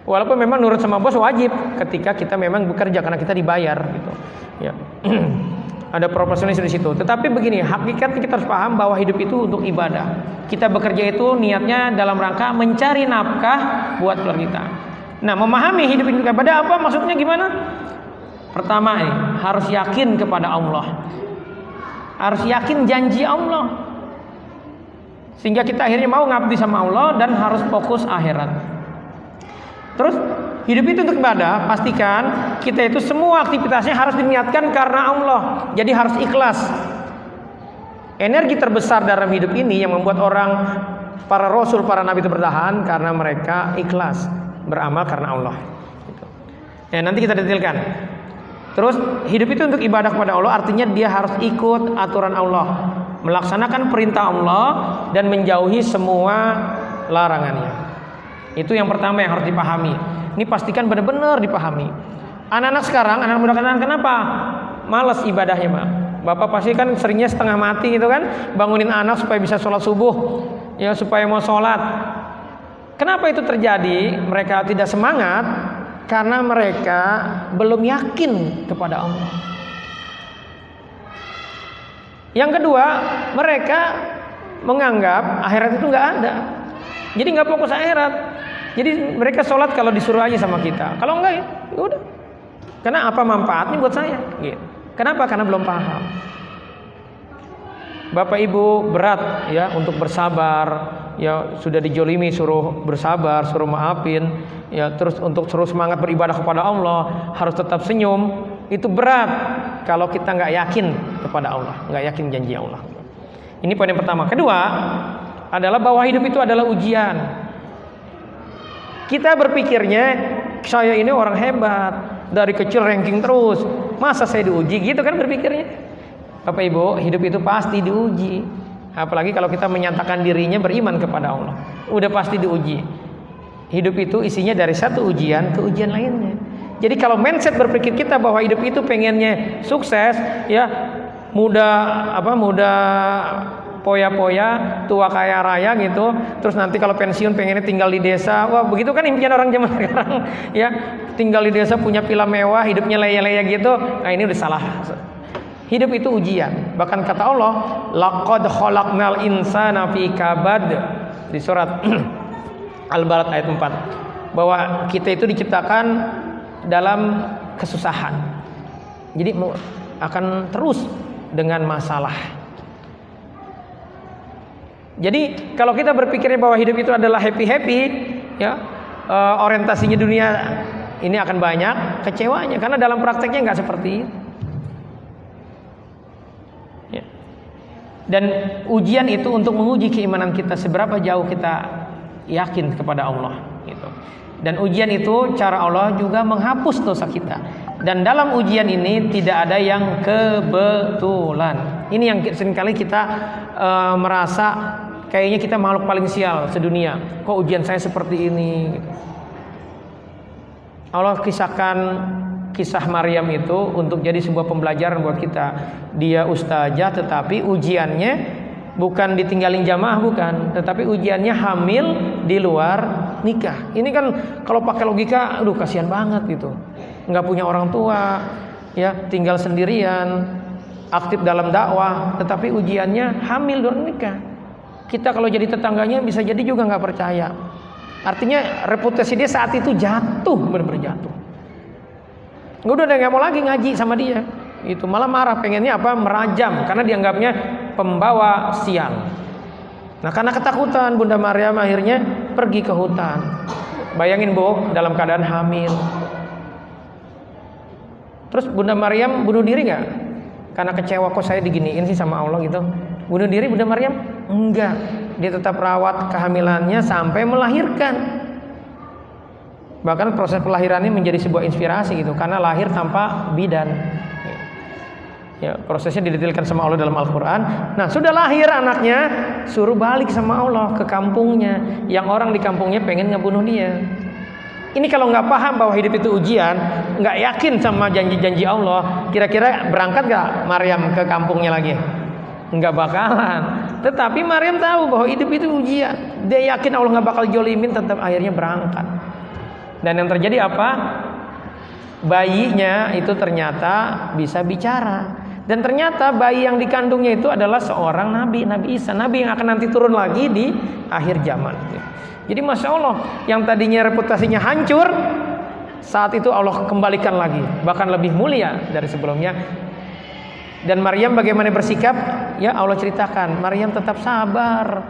Walaupun memang nurut sama bos wajib ketika kita memang bekerja karena kita dibayar gitu, ya. Ada proporsionalitas di situ. Tetapi begini, hakikatnya kita harus paham bahwa hidup itu untuk ibadah. Kita bekerja itu niatnya dalam rangka mencari nafkah buat keluarga kita. Nah, memahami hidup itu ibadah apa maksudnya gimana? Pertama, harus yakin kepada Allah. Harus yakin janji Allah. Sehingga kita akhirnya mau ngabdi sama Allah dan harus fokus akhirat. Terus hidup itu untuk ibadah, pastikan kita itu semua aktivitasnya harus diniatkan karena Allah. Jadi harus ikhlas. Energi terbesar dalam hidup ini yang membuat orang, para rasul, para nabi itu bertahan karena mereka ikhlas beramal karena Allah. Ya, nanti kita detailkan. Terus hidup itu untuk ibadah kepada Allah, artinya dia harus ikut aturan Allah, melaksanakan perintah Allah dan menjauhi semua larangannya. Itu yang pertama yang harus dipahami. Ini pastikan benar-benar dipahami. Anak-anak sekarang, anak muda sekarang kenapa malas ibadahnya, Pak? Bapak pasti kan seringnya setengah mati gitu kan, bangunin anak supaya bisa sholat subuh, ya supaya mau sholat. Kenapa itu terjadi? Mereka tidak semangat karena mereka belum yakin kepada Allah. Yang kedua, mereka menganggap akhirat itu nggak ada. Jadi nggak fokus akhirat. Jadi mereka sholat kalau disuruh aja sama kita. Kalau enggak ya udah. Karena apa manfaatnya buat saya? Gitu. Kenapa? Karena belum paham. Bapak Ibu berat ya untuk bersabar. Ya sudah dijolimi suruh bersabar, suruh maafin. Ya terus untuk terus semangat beribadah kepada Allah harus tetap senyum. Itu berat kalau kita nggak yakin kepada Allah, nggak yakin janji Allah. Ini poin yang pertama. Kedua adalah bahwa hidup itu adalah ujian. Kita berpikirnya saya ini orang hebat, dari kecil ranking terus, masa saya diuji gitu kan berpikirnya. Bapak Ibu, hidup itu pasti diuji. Apalagi kalau kita menyatakan dirinya beriman kepada Allah, udah pasti diuji. Hidup itu isinya dari satu ujian ke ujian lainnya. Jadi kalau mindset berpikir kita bahwa hidup itu pengennya sukses, ya muda poya-poya, tua kaya raya gitu. Terus nanti kalau pensiun pengennya tinggal di desa. Wah, begitu kan impian orang zaman sekarang. Ya, tinggal di desa punya villa mewah, hidupnya laya-laya gitu. Nah, ini udah salah. Hidup itu ujian. Bahkan kata Allah, laqad khalaqnal insana fi kabad di surat Al-Balad ayat 4. Bahwa kita itu diciptakan dalam kesusahan. Jadi akan terus dengan masalah. Jadi kalau kita berpikirnya bahwa hidup itu adalah happy-happy, ya orientasinya dunia ini akan banyak kecewanya karena dalam prakteknya nggak seperti itu. Ya. Dan ujian itu untuk menguji keimanan kita seberapa jauh kita yakin kepada Allah. Gitu. Dan ujian itu cara Allah juga menghapus dosa kita. Dan dalam ujian ini tidak ada yang kebetulan. Ini yang seringkali kita merasa kayaknya kita makhluk paling sial sedunia. Kok ujian saya seperti ini? Allah kisahkan kisah Maryam itu untuk jadi sebuah pembelajaran buat kita. Dia ustazah tetapi ujiannya bukan ditinggalin jamaah, bukan, tetapi ujiannya hamil di luar nikah. Ini kan kalau pakai logika, aduh kasihan banget gitu. Nggak punya orang tua, ya tinggal sendirian, aktif dalam dakwah, tetapi ujiannya hamil di luar nikah. Kita kalau jadi tetangganya bisa jadi juga nggak percaya. Artinya reputasi dia saat itu jatuh, benar-benar jatuh. Udah nggak mau lagi ngaji sama dia. Itu malah marah, pengennya apa? Merajam karena dianggapnya pembawa sial. Nah karena ketakutan Bunda Maryam akhirnya pergi ke hutan. Bayangin Bu, dalam keadaan hamil. Terus Bunda Maryam bunuh diri nggak? Karena kecewa kok saya diginiin sih sama Allah gitu. Bunuh diri Bunda Maryam? Enggak. Dia tetap rawat kehamilannya sampai melahirkan. Bahkan proses pelahirannya menjadi sebuah inspirasi gitu, karena lahir tanpa bidan. Ya, prosesnya didetailkan sama Allah dalam Al-Quran. Nah sudah lahir anaknya, suruh balik sama Allah ke kampungnya. Yang orang di kampungnya pengen ngebunuh dia. Ini kalau nggak paham bahwa hidup itu ujian, nggak yakin sama janji-janji Allah, kira-kira berangkat nggak Maryam ke kampungnya lagi? Nggak bakalan. Tetapi Maryam tahu bahwa hidup itu ujian. Dia yakin Allah nggak bakal jolimin, tetap akhirnya berangkat. Dan yang terjadi apa? Bayinya itu ternyata bisa bicara. Dan ternyata bayi yang dikandungnya itu adalah seorang nabi, Nabi Isa, nabi yang akan nanti turun lagi di akhir zaman. Jadi Masya Allah, yang tadinya reputasinya hancur, saat itu Allah kembalikan lagi, bahkan lebih mulia dari sebelumnya. Dan Maryam bagaimana bersikap? Ya Allah ceritakan, Maryam tetap sabar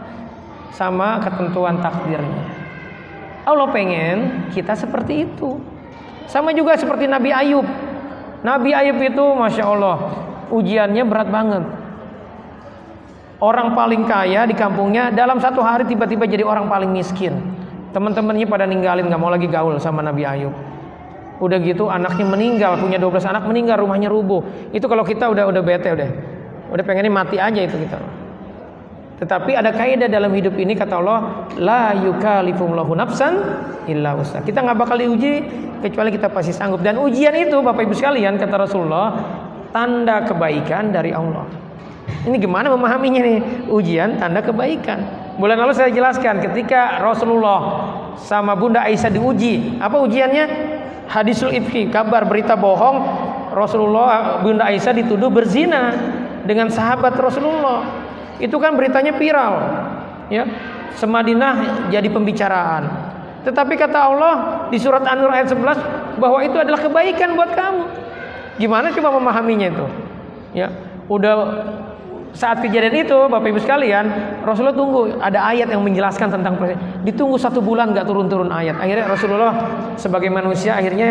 sama ketentuan takdirnya. Allah pengen kita seperti itu. Sama juga seperti Nabi Ayub. Nabi Ayub itu Masya Allah, ujiannya berat banget. Orang paling kaya di kampungnya dalam satu hari tiba-tiba jadi orang paling miskin. Teman-temannya pada ninggalin, gak mau lagi gaul sama Nabi Ayub. Udah gitu anaknya meninggal, punya 12 anak meninggal, rumahnya rubuh. Itu kalau kita udah bete, udah pengennya mati aja itu kita. Tetapi ada kaidah dalam hidup ini, kata Allah, la yukallifullahu nafsan illa wus'aha. Kita nggak bakal diuji kecuali kita pasti sanggup. Dan ujian itu, Bapak Ibu sekalian, kata Rasulullah, tanda kebaikan dari Allah. Ini gimana memahaminya nih? Ujian tanda kebaikan. Bulan lalu saya jelaskan ketika Rasulullah sama Bunda Aisyah diuji. Apa ujiannya? Hadisul ifki, kabar berita bohong. Rasulullah, Bunda Aisyah dituduh berzina dengan sahabat Rasulullah. Itu kan beritanya viral, ya, semadinah jadi pembicaraan. Tetapi kata Allah di surat An-Nur ayat 11 bahwa itu adalah kebaikan buat kamu. Gimana coba memahaminya itu? Ya, udah saat kejadian itu, Bapak Ibu sekalian, Rasulullah tunggu ada ayat yang menjelaskan tentang ditunggu 1 bulan nggak turun-turun ayat. Akhirnya Rasulullah sebagai manusia akhirnya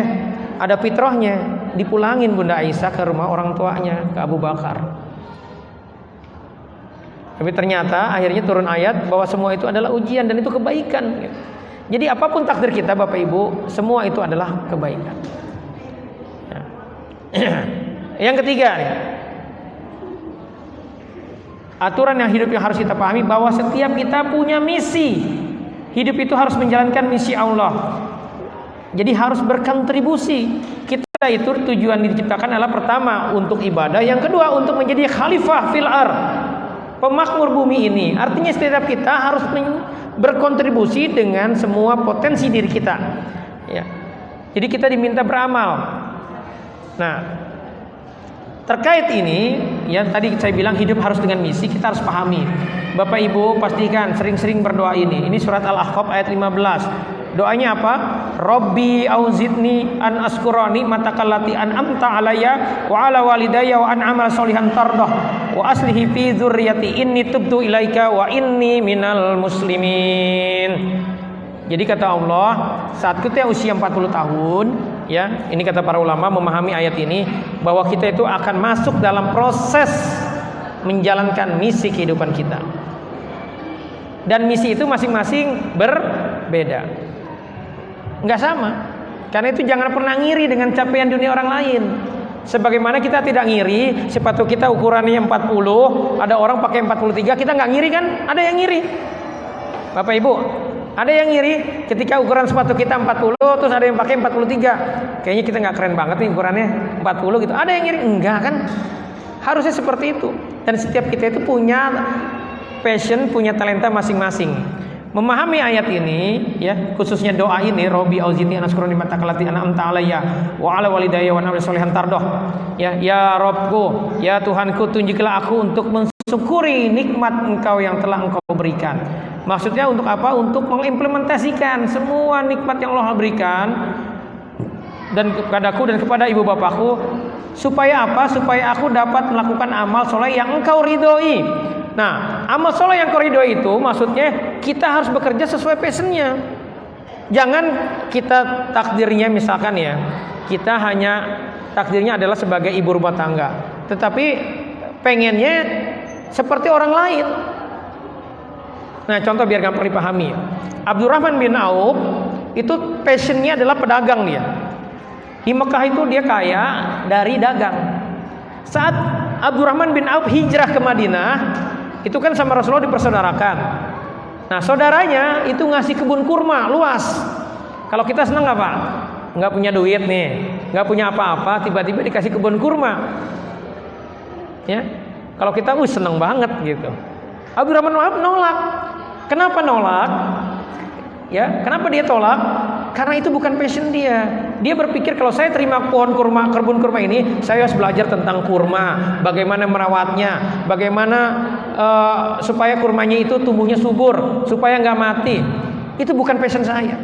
ada fitrahnya, dipulangin Bunda Aisyah ke rumah orang tuanya, ke Abu Bakar. Tapi ternyata akhirnya turun ayat bahwa semua itu adalah ujian dan itu kebaikan. Jadi apapun takdir kita Bapak Ibu, semua itu adalah kebaikan. Yang ketiga nih, aturan yang hidup yang harus kita pahami bahwa setiap kita punya misi. Hidup itu harus menjalankan misi Allah. Jadi harus berkontribusi. Kita itu tujuan diciptakan adalah pertama untuk ibadah, yang kedua untuk menjadi khalifah fil ardh, pemakmur bumi ini. Artinya setiap kita harus berkontribusi dengan semua potensi diri kita, ya. Jadi kita diminta beramal. Nah, terkait ini, ya tadi saya bilang hidup harus dengan misi. Kita harus pahami. Bapak Ibu pastikan sering-sering berdoa ini. Ini surat Al-Ahqaf ayat 15. Doanya apa? Rabbi auzidni an askura ni'matakal lati an'amta alayya wa ala walidayya wa an amal sholihan tardah wa aslihi fi dzurriyyati inni tubtu ilaika wa inni minal muslimin. Jadi kata Allah, saat kita usia 40 tahun, ya, ini kata para ulama memahami ayat ini bahwa kita itu akan masuk dalam proses menjalankan misi kehidupan kita. Dan misi itu masing-masing berbeda. Enggak sama. Karena itu jangan pernah ngiri dengan capaian dunia orang lain. Sebagaimana kita tidak ngiri sepatu kita ukurannya 40, ada orang pakai 43, kita nggak ngiri kan? Ada yang ngiri. Bapak Ibu, ada yang ngiri ketika ukuran sepatu kita 40 terus ada yang pakai 43. Kayaknya kita nggak keren banget nih ukurannya 40 gitu. Ada yang ngiri? Enggak kan? Harusnya seperti itu. Dan setiap kita itu punya passion, punya talenta masing-masing. Memahami ayat ini, ya, khususnya doa ini, Rabbi auzidni an askura ni'matakal lati an'amta alayya wa ala walidayya wa amal sholihan tardah. Ya Rabbku, ya Tuhanku, tunjukilah aku untuk mensyukuri nikmat Engkau yang telah Engkau berikan. Maksudnya untuk apa? Untuk mengimplementasikan semua nikmat yang Allah berikan dan kepadaku dan kepada ibu bapakku, supaya apa? Supaya aku dapat melakukan amal soleh yang Engkau ridhoi. Nah, amal soleh yang koridor itu maksudnya kita harus bekerja sesuai passionnya. Jangan kita takdirnya misalkan ya, kita hanya takdirnya adalah sebagai ibu rumah tangga, tetapi pengennya seperti orang lain. Nah, contoh biar gampang dipahami. Abdurrahman bin Auf itu passionnya adalah pedagang dia. Di Mekah itu dia kaya dari dagang. Saat Abdurrahman bin Auf hijrah ke Madinah, itu kan sama Rasulullah dipersaudarakan. Nah, saudaranya itu ngasih kebun kurma luas. Kalau kita senang nggak Pak? Nggak punya duit nih, nggak punya apa-apa, tiba-tiba dikasih kebun kurma. Ya, kalau kita senang banget gitu. Abdurrahman bin Auf nolak. Kenapa nolak? Ya, kenapa dia tolak? Karena itu bukan passion dia. Dia berpikir kalau saya terima pohon kurma, kebun kurma ini, saya harus belajar tentang kurma, bagaimana merawatnya, bagaimana supaya kurmanya itu tumbuhnya subur, supaya nggak mati. Itu bukan passion saya.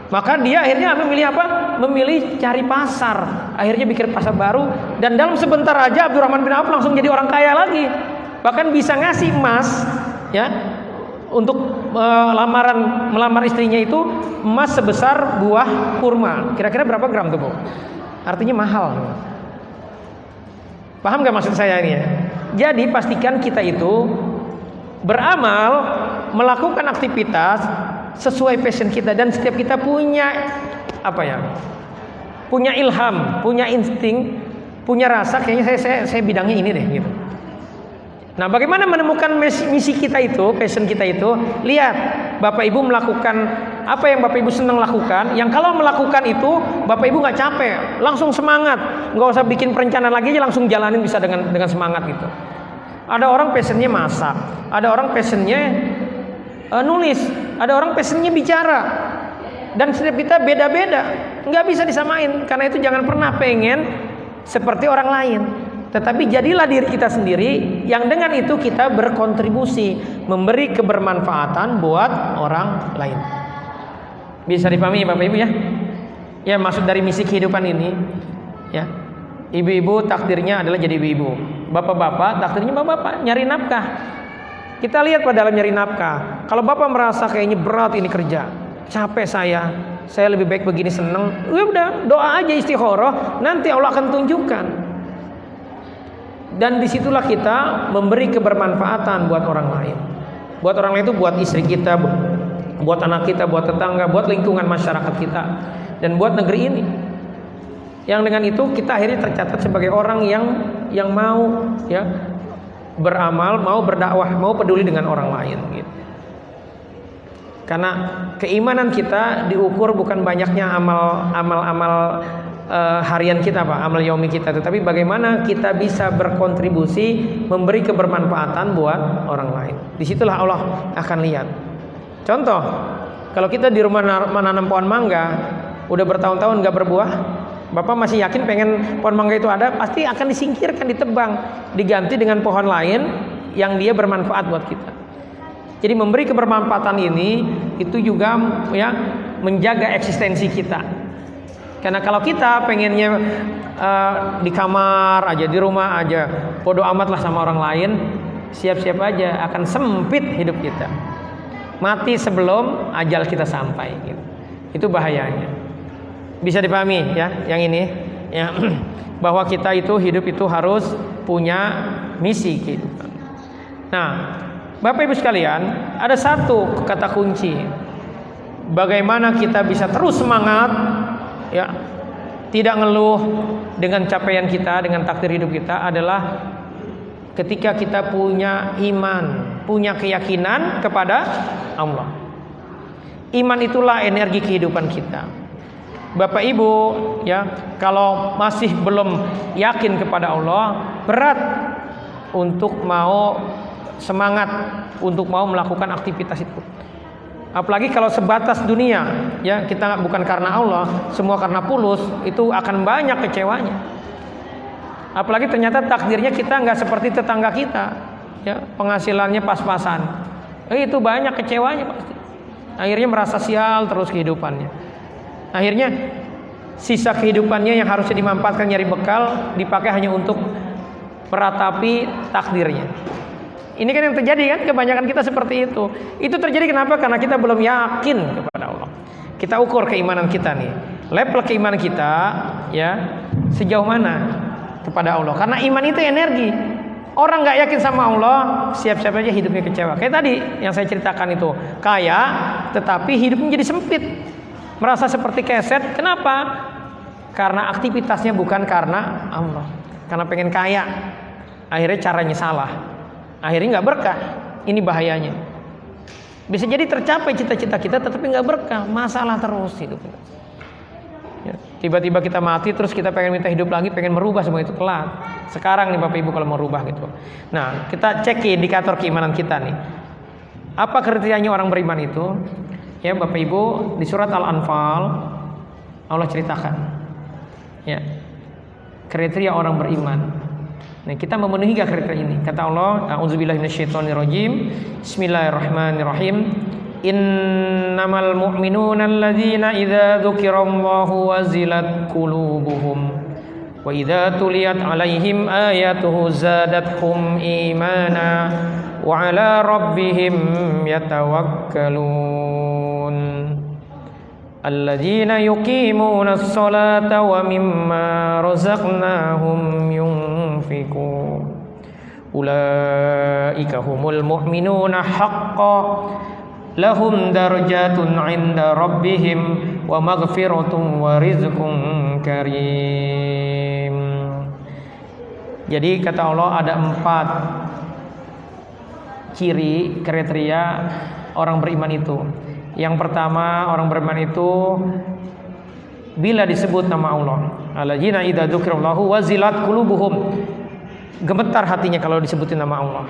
Maka dia akhirnya memilih apa? Memilih cari pasar. Akhirnya bikin pasar baru, dan dalam sebentar aja Abdurrahman bin Auf langsung jadi orang kaya lagi. Bahkan bisa ngasih emas, ya, untuk melamar istrinya itu emas sebesar buah kurma. Kira-kira berapa gram tuh, Bu? Artinya mahal. Paham gak maksud saya ini ya? Jadi pastikan kita itu beramal, melakukan aktivitas sesuai passion kita, dan setiap kita punya punya ilham, punya insting, punya rasa, kayaknya saya bidangnya ini deh gitu. Nah, bagaimana menemukan misi kita itu, passion kita itu? Lihat, Bapak Ibu melakukan apa yang Bapak Ibu senang lakukan. Yang kalau melakukan itu, Bapak Ibu nggak capek, langsung semangat, nggak usah bikin perencanaan lagi aja, langsung jalanin bisa dengan semangat gitu. Ada orang passionnya masak, ada orang passionnya nulis, ada orang passionnya bicara, dan setiap kita beda-beda, nggak bisa disamain. Karena itu jangan pernah pengen seperti orang lain. Tetapi jadilah diri kita sendiri yang dengan itu kita berkontribusi, memberi kebermanfaatan buat orang lain. Bisa dipahami Bapak Ibu ya? Ya, maksud dari misi kehidupan ini ya. Ibu-ibu takdirnya adalah jadi ibu-ibu. Bapak-bapak takdirnya bapak-bapak nyari nafkah. Kita lihat pada dalam nyari nafkah. Kalau bapak merasa kayaknya berat ini kerja, capek saya lebih baik begini, seneng, udah doa aja istikharah, nanti Allah akan tunjukkan. Dan disitulah kita memberi kebermanfaatan buat orang lain. Buat orang lain itu buat istri kita, buat anak kita, buat tetangga, buat lingkungan masyarakat kita, dan buat negeri ini. Yang dengan itu kita akhirnya tercatat sebagai orang yang mau ya beramal, mau berdakwah, mau peduli dengan orang lain gitu. Karena keimanan kita diukur bukan banyaknya amal harian kita, Pak, amal yaumi kita, tetapi bagaimana kita bisa berkontribusi, memberi kebermanfaatan buat orang lain. Disitulah Allah akan lihat. Contoh, kalau kita di rumah menanam pohon mangga, udah bertahun-tahun nggak berbuah, Bapak masih yakin pengen pohon mangga itu ada, pasti akan disingkirkan, ditebang, diganti dengan pohon lain yang dia bermanfaat buat kita. Jadi memberi kebermanfaatan ini itu juga ya menjaga eksistensi kita. Karena kalau kita pengennya di kamar aja, di rumah aja, bodo amat lah sama orang lain, siap-siap aja akan sempit hidup kita. Mati sebelum ajal kita sampai gitu. Itu bahayanya. Bisa dipahami ya yang ini ya, bahwa kita itu hidup itu harus punya misi gitu. Nah, Bapak Ibu sekalian, ada satu kata kunci bagaimana kita bisa terus semangat ya, tidak ngeluh dengan capaian kita, dengan takdir hidup kita, adalah ketika kita punya iman, punya keyakinan kepada Allah. Iman itulah energi kehidupan kita. Bapak Ibu ya, kalau masih belum yakin kepada Allah, berat untuk mau semangat, untuk mau melakukan aktivitas itu. Apalagi kalau sebatas dunia ya, kita bukan karena Allah, semua karena fulus, itu akan banyak kecewanya. Apalagi ternyata takdirnya kita nggak seperti tetangga kita ya, penghasilannya pas-pasan, itu banyak kecewanya pasti. Akhirnya merasa sial terus kehidupannya. Akhirnya sisa kehidupannya yang harusnya dimanfaatkan nyari bekal dipakai hanya untuk meratapi takdirnya. Ini kan yang terjadi kan, kebanyakan kita seperti itu. Itu terjadi kenapa? Karena kita belum yakin kepada Allah. Kita ukur keimanan kita nih, level keimanan kita ya sejauh mana kepada Allah. Karena iman itu energi. Orang nggak yakin sama Allah, siap-siap aja hidupnya kecewa. Kayak tadi yang saya ceritakan itu, kaya tetapi hidupnya jadi sempit, merasa seperti keset. Kenapa? Karena aktivitasnya bukan karena Allah, karena pengen kaya. Akhirnya caranya salah, akhirnya nggak berkah. Ini bahayanya. Bisa jadi tercapai cita-cita kita, tetapi nggak berkah, masalah terus hidup. Ya, tiba-tiba kita mati, terus kita pengen minta hidup lagi, pengen merubah semua itu, telat. Sekarang nih Bapak Ibu kalau mau rubah gitu. Nah, kita cek indikator keimanan kita nih. Apa kriterianya orang beriman itu? Ya Bapak Ibu, di surat Al-Anfal Allah ceritakan ya kriteria orang beriman. Nah, kita memenuhi gak kriteria ini? Kata Allah, a'udzubillahi minasyaitonirrajim. Bismillahirrahmanirrahim. Innamal mu'minuna alladzina idza dzukirallahu wazilat qulubuhum wa idza tuliyat 'alaihim ayatuhu zadatuhum imana wa 'ala rabbihim yatawakkalun alladzina yuqimunas salata wa mimma razaqnahum yunfikun ulaika humul mu'minuna haqqan lahum darajatun 'inda rabbihim wa maghfiratun wa rizqun karim. Jadi kata Allah ada 4 ciri kriteria orang beriman itu. Yang pertama, orang beriman itu bila disebut nama Allah, alladzina idza dzukirallahu wazilat qulubuhum, gemetar hatinya kalau disebutin nama Allah.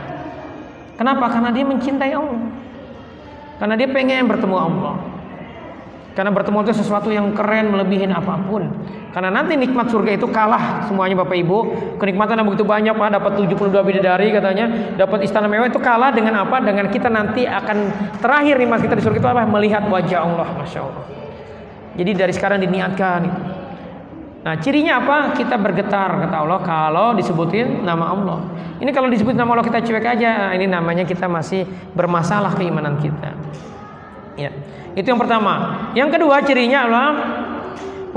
Kenapa? Karena dia mencintai Allah. Karena dia pengen bertemu Allah. Karena bertemu itu sesuatu yang keren, melebihin apapun. Karena nanti nikmat surga itu kalah semuanya Bapak Ibu. Kenikmatan yang begitu banyak, Pak, dapat 72 bidadari katanya, dapat istana mewah, itu kalah dengan apa? Dengan kita nanti akan terakhir nikmat kita di surga itu apa? Melihat wajah Allah, Masya Allah. Jadi dari sekarang diniatkan. Nah, cirinya apa? Kita bergetar kata Allah kalau disebutin nama Allah. Ini kalau disebut nama Allah kita cuek aja, ini namanya kita masih bermasalah keimanan kita. Ya. Itu yang pertama. Yang kedua cirinya adalah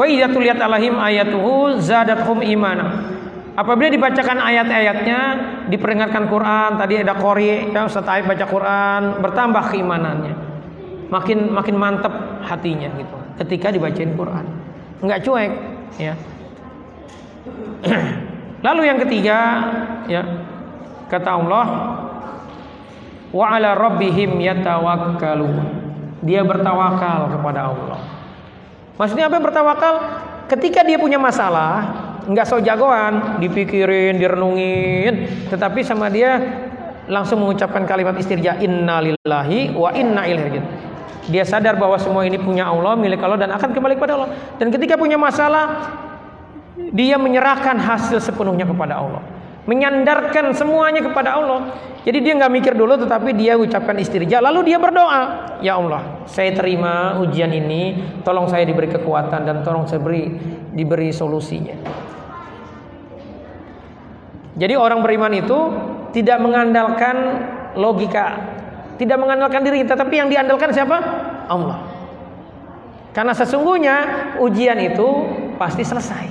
wa idza tuliyat alaihim ayatuhu zadatuhum imana. Apabila dibacakan ayat-ayatnya, diperingatkan Quran, tadi ada qori, ya Ustaz Aib baca Quran, bertambah keimanannya. Makin mantap hatinya gitu ketika dibacain Quran. Enggak cuek, ya. Lalu yang ketiga, ya, kata Allah, wa 'ala rabbihim yatawakkalun. Dia bertawakal kepada Allah. Maksudnya apa bertawakal? Ketika dia punya masalah, enggak so jagoan, dipikirin, direnungin, tetapi sama dia langsung mengucapkan kalimat istirja, innalillahi wa inna ilaihi raji'un. Dia sadar bahwa semua ini punya Allah, milik Allah, dan akan kembali kepada Allah. Dan ketika punya masalah, dia menyerahkan hasil sepenuhnya kepada Allah, menyandarkan semuanya kepada Allah. Jadi dia nggak mikir dulu, tetapi dia ucapkan istirja, lalu dia berdoa, ya Allah, saya terima ujian ini, tolong saya diberi kekuatan dan tolong saya diberi solusinya. Jadi orang beriman itu tidak mengandalkan logika, tidak mengandalkan diri kita, tapi yang diandalkan siapa? Allah. Karena sesungguhnya ujian itu pasti selesai.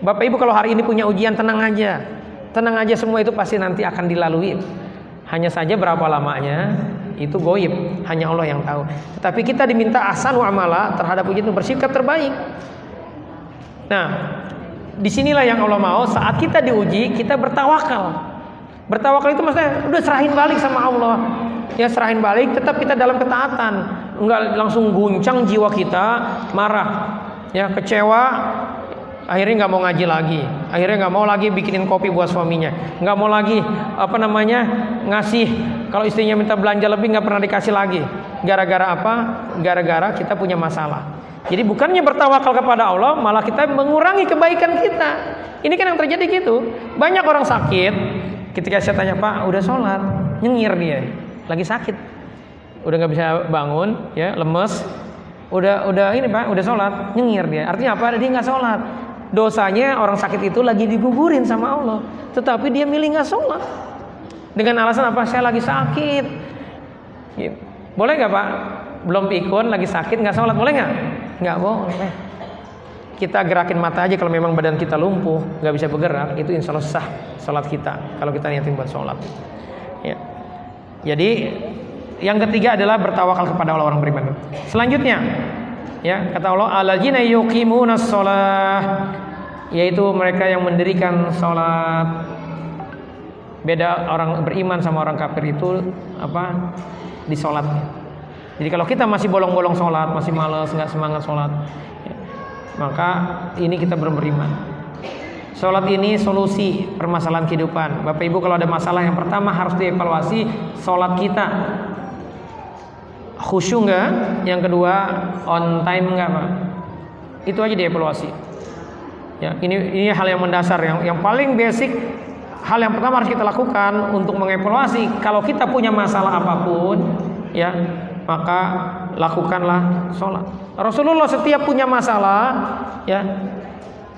Bapak Ibu kalau hari ini punya ujian, tenang aja. Tenang aja, semua itu pasti nanti akan dilalui. Hanya saja berapa lamanya itu goib, hanya Allah yang tahu. Tetapi kita diminta ahsanu amala terhadap ujian itu, bersikap terbaik. Nah, disinilah yang Allah mau saat kita diuji, kita bertawakal. Bertawakal itu maksudnya udah serahin balik sama Allah. Ya serahin balik, tetap kita dalam ketaatan. Enggak langsung guncang jiwa kita, marah, ya kecewa. Akhirnya nggak mau ngaji lagi, akhirnya nggak mau lagi bikinin kopi buat suaminya, nggak mau lagi ngasih, kalau istrinya minta belanja lebih nggak pernah dikasih lagi. Gara-gara apa? Gara-gara kita punya masalah. Jadi bukannya bertawakal kepada Allah, malah kita mengurangi kebaikan kita. Ini kan yang terjadi gitu. Banyak orang sakit, ketika saya tanya, Pak udah sholat, nyengir dia, lagi sakit, udah nggak bisa bangun, ya lemes, udah ini Pak, udah sholat, nyengir dia. Artinya apa? Dia nggak sholat. Dosanya orang sakit itu lagi digugurin sama Allah, tetapi dia milih nggak sholat dengan alasan apa? Saya lagi sakit. Boleh nggak Pak? Belum pikun, lagi sakit nggak sholat, boleh nggak? Nggak boleh. Kita gerakin mata aja kalau memang badan kita lumpuh, nggak bisa bergerak, itu insya Allah sah sholat kita. Kalau kita niatin buat sholat. Ya. Jadi yang ketiga adalah bertawakal kepada Allah orang beriman. Selanjutnya, ya kata Allah, alladzina yuqimunas shalah, yaitu mereka yang mendirikan sholat. Beda orang beriman sama orang kafir itu apa? Di sholatnya. Jadi kalau kita masih bolong-bolong sholat, masih malas, nggak semangat sholat, ya, maka ini kita belum beriman. Sholat ini solusi permasalahan kehidupan. Bapak Ibu kalau ada masalah, yang pertama harus dievaluasi sholat kita. Khusyuk enggak? Yang kedua on time enggak Pak? Itu aja dievaluasi. Ya, ini hal yang mendasar, yang paling basic. Hal yang pertama harus kita lakukan untuk mengevaluasi kalau kita punya masalah apapun, ya maka lakukanlah sholat. Rasulullah setiap punya masalah, ya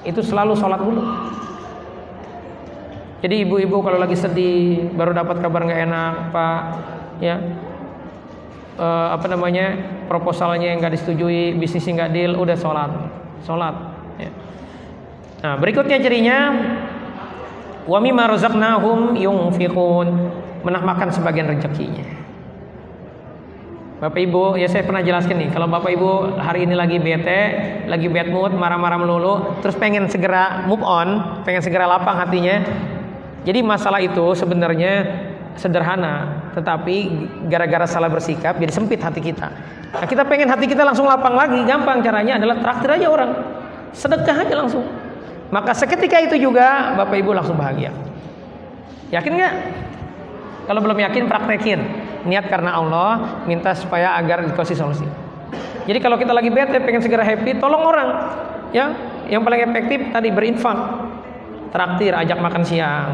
itu selalu sholat dulu. Jadi ibu-ibu kalau lagi sedih, baru dapat kabar nggak enak, Pak, ya, proposalnya yang nggak disetujui, bisnisnya nggak deal, udah sholat. Ya. Nah, berikutnya cirinya, wa mimma razaqnahum yunfiqun, menafkahkan sebagian rezekinya. Bapak Ibu, ya saya pernah jelaskan nih, kalau Bapak Ibu hari ini lagi bete, lagi bad mood, marah-marah melulu, terus pengen segera move on, pengen segera lapang hatinya. Jadi masalah itu sebenarnya sederhana, tetapi gara-gara salah bersikap jadi sempit hati kita. Nah, kita pengen hati kita langsung lapang lagi, gampang caranya adalah traktir aja orang, sedekah aja langsung. Maka seketika itu juga Bapak Ibu langsung bahagia. Yakin nggak? Kalau belum yakin, praktekin. Niat karena Allah, minta supaya agar dikasih solusi. Jadi kalau kita lagi bete, pengen segera happy, tolong orang. Ya, yang paling efektif tadi berinfak, traktir, ajak makan siang.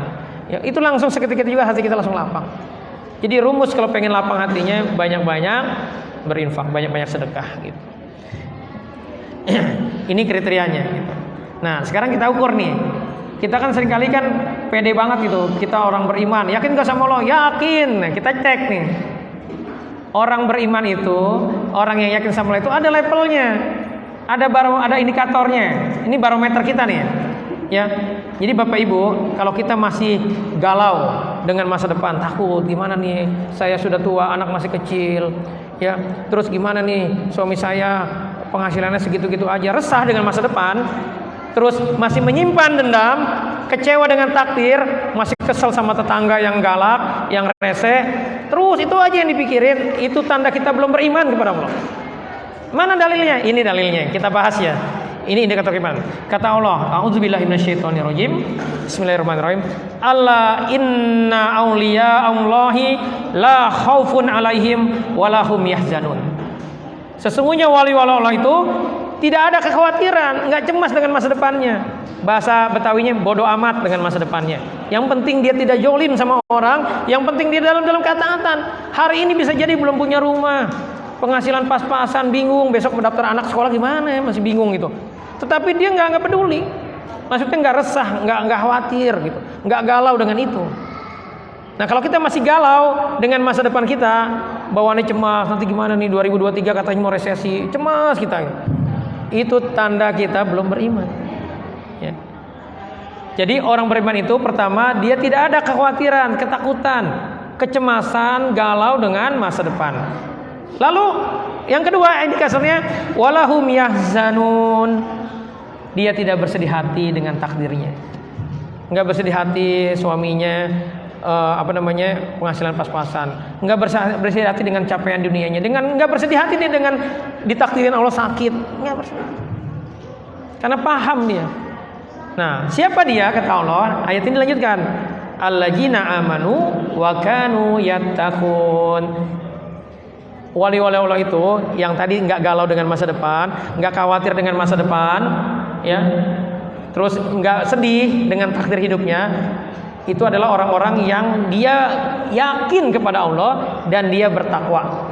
Ya, itu langsung seketika juga hati kita langsung lapang. Jadi rumus kalau pengen lapang hatinya, banyak-banyak berinfak, banyak-banyak sedekah. Gitu. Ini kriterianya. Gitu. Nah, sekarang kita ukur nih. Kita kan seringkali kan pede banget gitu. Kita orang beriman, yakin gak sama Allah? Yakin. Nah, kita cek nih. Orang beriman itu, orang yang yakin sama Allah itu ada levelnya. Ada indikatornya. Ini barometer kita nih. Ya. Jadi Bapak Ibu, kalau kita masih galau dengan masa depan, takut gimana nih? Saya sudah tua, anak masih kecil. Ya. Terus gimana nih? Suami saya penghasilannya segitu-gitu aja, resah dengan masa depan. Terus masih menyimpan dendam, kecewa dengan takdir, masih kesel sama tetangga yang galak, yang rese, terus itu aja yang dipikirin, itu tanda kita belum beriman kepada Allah. Mana dalilnya? Ini dalilnya, kita bahas ya. Ini indikator iman. Kata Allah, a'udzubillahi minasyaitonirrajim. Bismillahirrahmanirrahim. Alla inna awliya Allahi la khaufun alaihim wa lahum yahzanun. Sesungguhnya wali-wali Allah itu tidak ada kekhawatiran, nggak cemas dengan masa depannya. Bahasa Betawinya bodoh amat dengan masa depannya. Yang penting dia tidak jolim sama orang, yang penting dia dalam ketaatan. Hari ini bisa jadi belum punya rumah, penghasilan pas-pasan, bingung besok mendaftar anak sekolah gimana, masih bingung gitu. Tetapi dia nggak peduli, maksudnya nggak resah, nggak khawatir gitu, nggak galau dengan itu. Nah kalau kita masih galau dengan masa depan kita, bawaannya cemas, nanti gimana nih 2023 katanya mau resesi, cemas kita. Itu tanda kita belum beriman. Ya. Jadi orang beriman itu pertama dia tidak ada kekhawatiran, ketakutan, kecemasan, galau dengan masa depan. Lalu yang kedua indikatornya walahum yahzanun. Dia tidak bersedih hati dengan takdirnya. Enggak bersedih hati suaminya penghasilan pas-pasan, nggak bersedih hati dengan capaian dunianya, nggak bersedih hati dia dengan ditakdirin Allah sakit, nggak bersedih, karena paham dia. Nah, siapa dia? Kata Allah, ayat ini dilanjutkan, alladzina amanu wa kanu yattaqun. Wali-wali Allah itu yang tadi nggak galau dengan masa depan, nggak khawatir dengan masa depan, ya, terus nggak sedih dengan takdir hidupnya. Itu adalah orang-orang yang dia yakin kepada Allah dan dia bertakwa.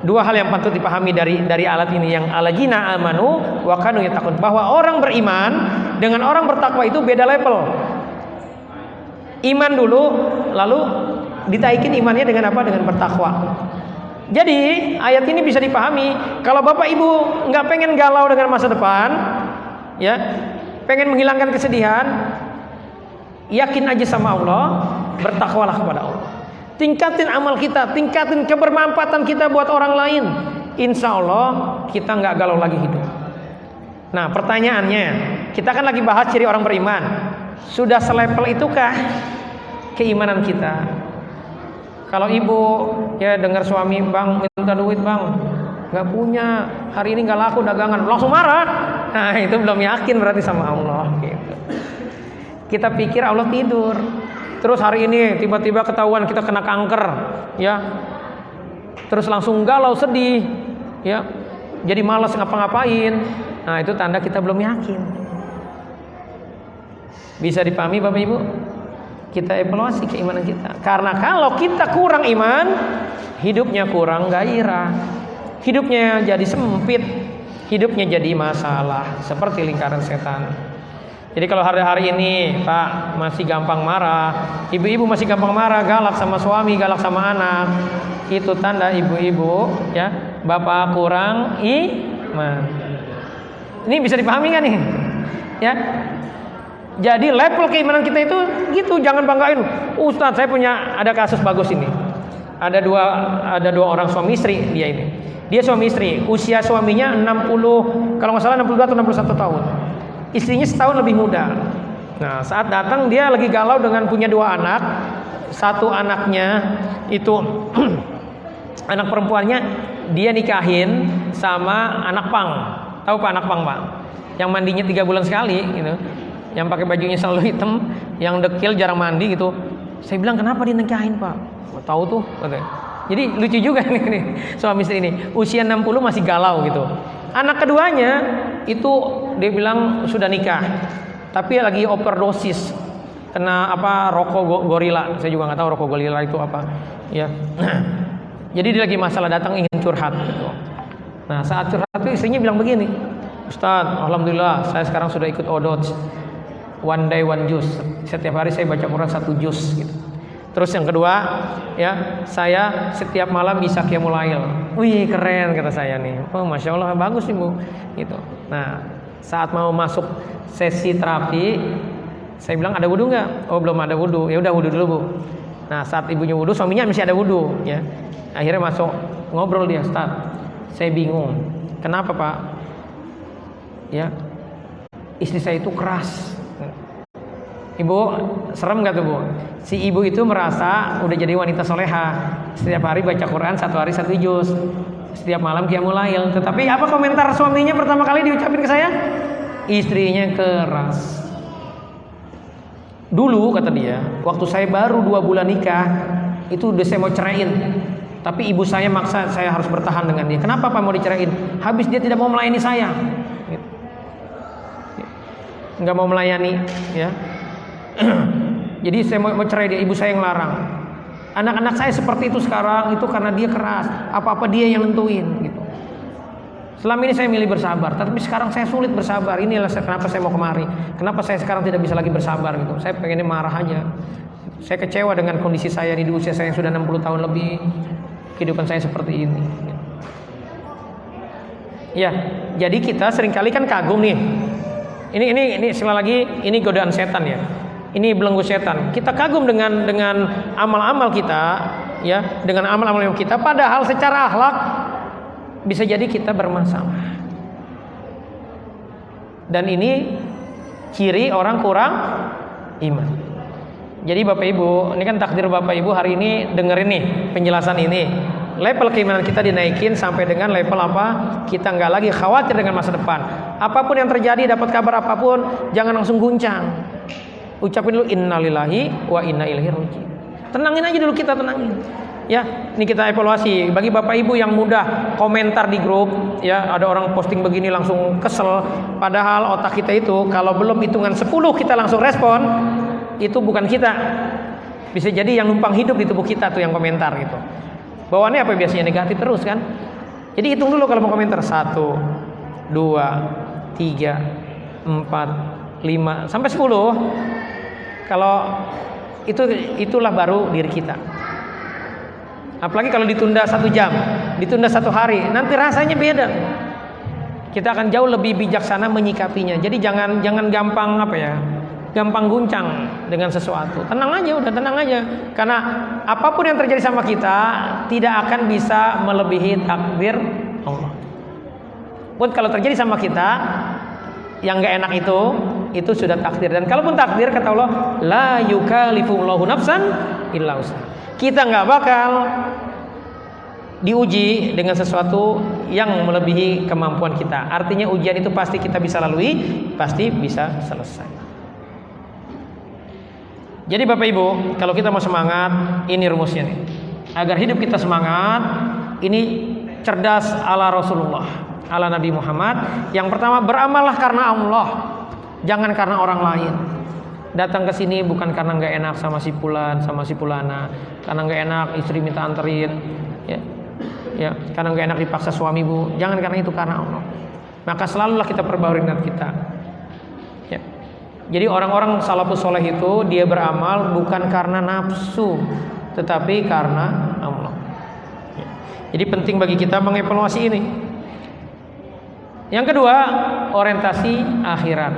Dua hal yang patut dipahami dari alat ini, yang alladzina amanu wa kanu yattaqun, bahwa orang beriman dengan orang bertakwa itu beda level. Iman dulu, lalu ditaikin imannya dengan apa? Dengan bertakwa. Jadi ayat ini bisa dipahami kalau Bapak Ibu nggak pengen galau dengan masa depan, ya, pengen menghilangkan kesedihan, yakin aja sama Allah, bertakwalah kepada Allah. Tingkatin amal kita, tingkatin kebermanfaatan kita buat orang lain. Insya Allah kita nggak galau lagi hidup. Nah pertanyaannya, kita kan lagi bahas ciri orang beriman. Sudah selevel itukah keimanan kita? Kalau ibu ya dengar suami, bang minta duit bang, nggak punya, hari ini nggak laku dagangan, langsung marah. Nah itu belum yakin berarti sama Allah. Gitu. Kita pikir Allah tidur. Terus hari ini tiba-tiba ketahuan kita kena kanker, ya. Terus langsung galau, sedih, ya. Jadi malas ngapa-ngapain. Nah, itu tanda kita belum yakin. Bisa dipahami Bapak Ibu? Kita evaluasi keimanan kita. Karena kalau kita kurang iman, hidupnya kurang gairah. Hidupnya jadi sempit, hidupnya jadi masalah, seperti lingkaran setan. Jadi kalau hari-hari ini Pak masih gampang marah, ibu-ibu masih gampang marah, galak sama suami, galak sama anak, itu tanda ibu-ibu ya bapak kurang iman. Ini bisa dipahami kan nih? Ya. Jadi level keimanan kita itu gitu, jangan banggain. Ustadz saya punya ada kasus bagus ini. Ada dua orang suami istri dia ini. Dia suami istri, usia suaminya 60 kalau nggak salah 62 atau 61 tahun. Istrinya setahun lebih muda. Nah, saat datang dia lagi galau dengan punya 2 anak. Satu anaknya itu anak perempuannya dia nikahin sama anak pang. Tahu Pak anak pang, Pak? Yang mandinya 3 bulan sekali gitu. Yang pakai bajunya selalu hitam, yang dekil jarang mandi gitu. Saya bilang, "Kenapa dinikahin, Pak?" "Tahu tuh," katanya. Jadi lucu juga nih suami istri ini. Usia 60 masih galau gitu. Anak keduanya itu dia bilang sudah nikah, tapi lagi overdosis, kena rokok gorila. Saya juga nggak tahu rokok gorila itu apa. Ya, jadi dia lagi masalah datang ingin curhat. Gitu. Nah saat curhat itu istrinya bilang begini, "Ustadz, alhamdulillah saya sekarang sudah ikut odot, one day one juz. Setiap hari saya baca Quran 1 juz." Gitu. Terus yang kedua, ya saya setiap malam bisa qiyamul lail. Wih keren kata saya nih. Oh masya Allah bagus nih Bu. Gitu. Nah saat mau masuk sesi terapi, saya bilang ada wudhu nggak? Oh belum ada wudhu. Ya udah wudhu dulu Bu. Nah saat ibunya wudhu, suaminya masih ada wudhu. Ya. Akhirnya masuk ngobrol dia, Ustaz. Saya bingung. Kenapa Pak? Ya istri saya itu keras. Ibu serem gak tuh Bu? Si ibu itu merasa udah jadi wanita soleha, setiap hari baca Quran 1 hari 1 juz, setiap malam qiyamul lail. Tetapi apa komentar suaminya pertama kali diucapin ke saya? Istrinya keras. Dulu kata dia, waktu saya baru 2 bulan nikah, itu udah saya mau ceraiin. Tapi ibu saya maksa saya harus bertahan dengan dia. Kenapa Pak mau diceraiin? Habis dia tidak mau melayani saya. Nggak mau melayani, ya. Jadi saya mau cerai dia, ibu saya yang larang. Anak-anak saya seperti itu sekarang itu karena dia keras. Apa-apa dia yang nentuin gitu. Selama ini saya milih bersabar, tapi sekarang saya sulit bersabar. Inilah kenapa saya mau kemari. Kenapa saya sekarang tidak bisa lagi bersabar gitu. Saya pengennya marah aja. Saya kecewa dengan kondisi saya di usia saya yang sudah 60 tahun lebih. Kehidupan saya seperti ini. Ya, jadi kita seringkali kan kagum nih. Ini sekali lagi ini godaan setan ya. Ini belenggu setan. Kita kagum dengan amal-amal kita, ya, dengan amal-amal kita. Padahal secara akhlak bisa jadi kita bermasalah. Dan ini ciri orang kurang iman. Jadi Bapak Ibu, ini kan takdir Bapak Ibu hari ini dengerin nih penjelasan ini. Level keimanan kita dinaikin sampai dengan level apa? Kita nggak lagi khawatir dengan masa depan. Apapun yang terjadi, dapat kabar apapun, jangan langsung guncang. Ucapin dulu innalillahi wa inna ilaihi raji'un. Tenangin aja dulu, kita tenangin. Ya, ini kita evaluasi bagi Bapak Ibu yang mudah komentar di grup, ya, ada orang posting begini langsung kesel, padahal otak kita itu kalau belum hitungan 10 kita langsung respon, itu bukan kita. Bisa jadi yang numpang hidup di tubuh kita tuh yang komentar gitu. Bawaannya apa biasanya negatif terus kan? Jadi hitung dulu kalau mau komentar 1, 2, 3, 4, 5 sampai 10. Kalau itulah baru diri kita. Apalagi kalau ditunda 1 jam, ditunda 1 hari, nanti rasanya beda. Kita akan jauh lebih bijaksana menyikapinya. Jadi jangan gampang gampang guncang dengan sesuatu. Tenang aja, udah tenang aja. Karena apapun yang terjadi sama kita tidak akan bisa melebihi takdir Allah. Pun kalau terjadi sama kita yang gak enak itu sudah takdir. Dan kalaupun takdir kata Allah, la yukallifullahu nafsan illa usaha. Kita nggak bakal diuji dengan sesuatu yang melebihi kemampuan kita. Artinya ujian itu pasti kita bisa lalui, pasti bisa selesai. Jadi Bapak Ibu, kalau kita mau semangat, ini rumusnya nih. Agar hidup kita semangat, ini cerdas ala Rasulullah, ala Nabi Muhammad. Yang pertama, beramallah karena Allah, jangan karena orang lain. Datang ke sini bukan karena nggak enak sama si Fulan, sama si Fulana, karena nggak enak istri minta anterin, ya, karena nggak enak dipaksa suami Bu. Jangan karena itu, karena Allah. Maka selalulah kita perbaharui niat kita. Ya. Jadi orang-orang salafus soleh itu dia beramal bukan karena nafsu, tetapi karena Allah. Jadi penting bagi kita mengevaluasi ini. Yang kedua, orientasi akhirat.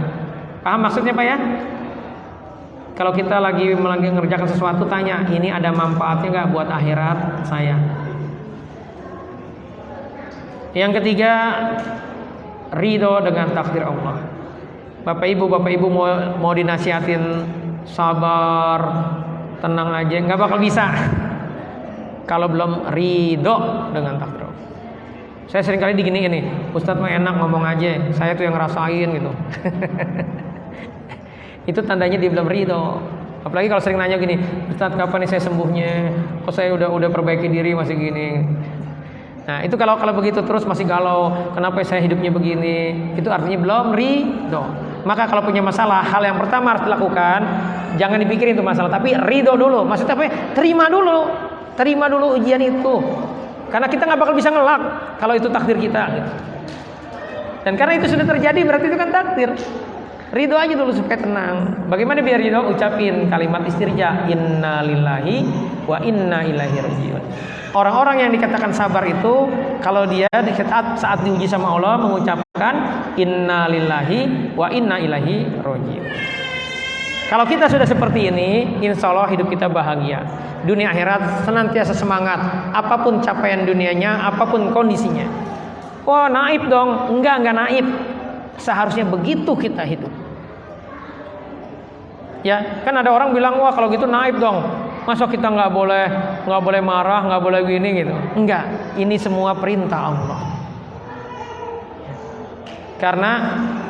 Paham maksudnya Pak ya? Kalau kita lagi mengerjakan sesuatu, tanya, ini ada manfaatnya nggak buat akhirat saya? Yang ketiga, ridho dengan takdir Allah. Bapak Ibu mau dinasihatin sabar, tenang aja, nggak bakal bisa kalau belum ridho dengan takdir Allah. Saya sering kali diginiin nih, Ustadz mah enak ngomong aja, saya tuh yang ngerasain gitu. Itu tandanya dia belum ridho. Apalagi kalau sering nanya gini, Ustadz kapan nih saya sembuhnya? Kok saya udah perbaiki diri masih gini? Nah itu kalau begitu terus masih galau, kenapa saya hidupnya begini? Itu artinya belum ridho. Maka kalau punya masalah, hal yang pertama harus dilakukan, jangan dipikirin itu masalah, tapi ridho dulu. Maksudnya apa? Terima dulu ujian itu. Karena kita nggak bakal bisa ngelak kalau itu takdir kita. Gitu. Dan karena itu sudah terjadi, berarti itu kan takdir. Ridho aja dulu supaya tenang. Bagaimana biar ridho? Ucapin kalimat istirja, inna lillahi wa inna ilaihi rajiun. Orang-orang yang dikatakan sabar itu kalau dia saat diuji sama Allah mengucapkan inna lillahi wa inna ilaihi rajiun. Kalau kita sudah seperti ini, insya Allah hidup kita bahagia. Dunia akhirat senantiasa semangat. Apapun capaian dunianya, apapun kondisinya. Wah naib dong. Enggak naib. Seharusnya begitu kita hidup. Ya, kan ada orang bilang wah kalau gitu naib dong. Masa kita nggak boleh marah, nggak boleh gini gitu. Enggak, ini semua perintah Allah. Karena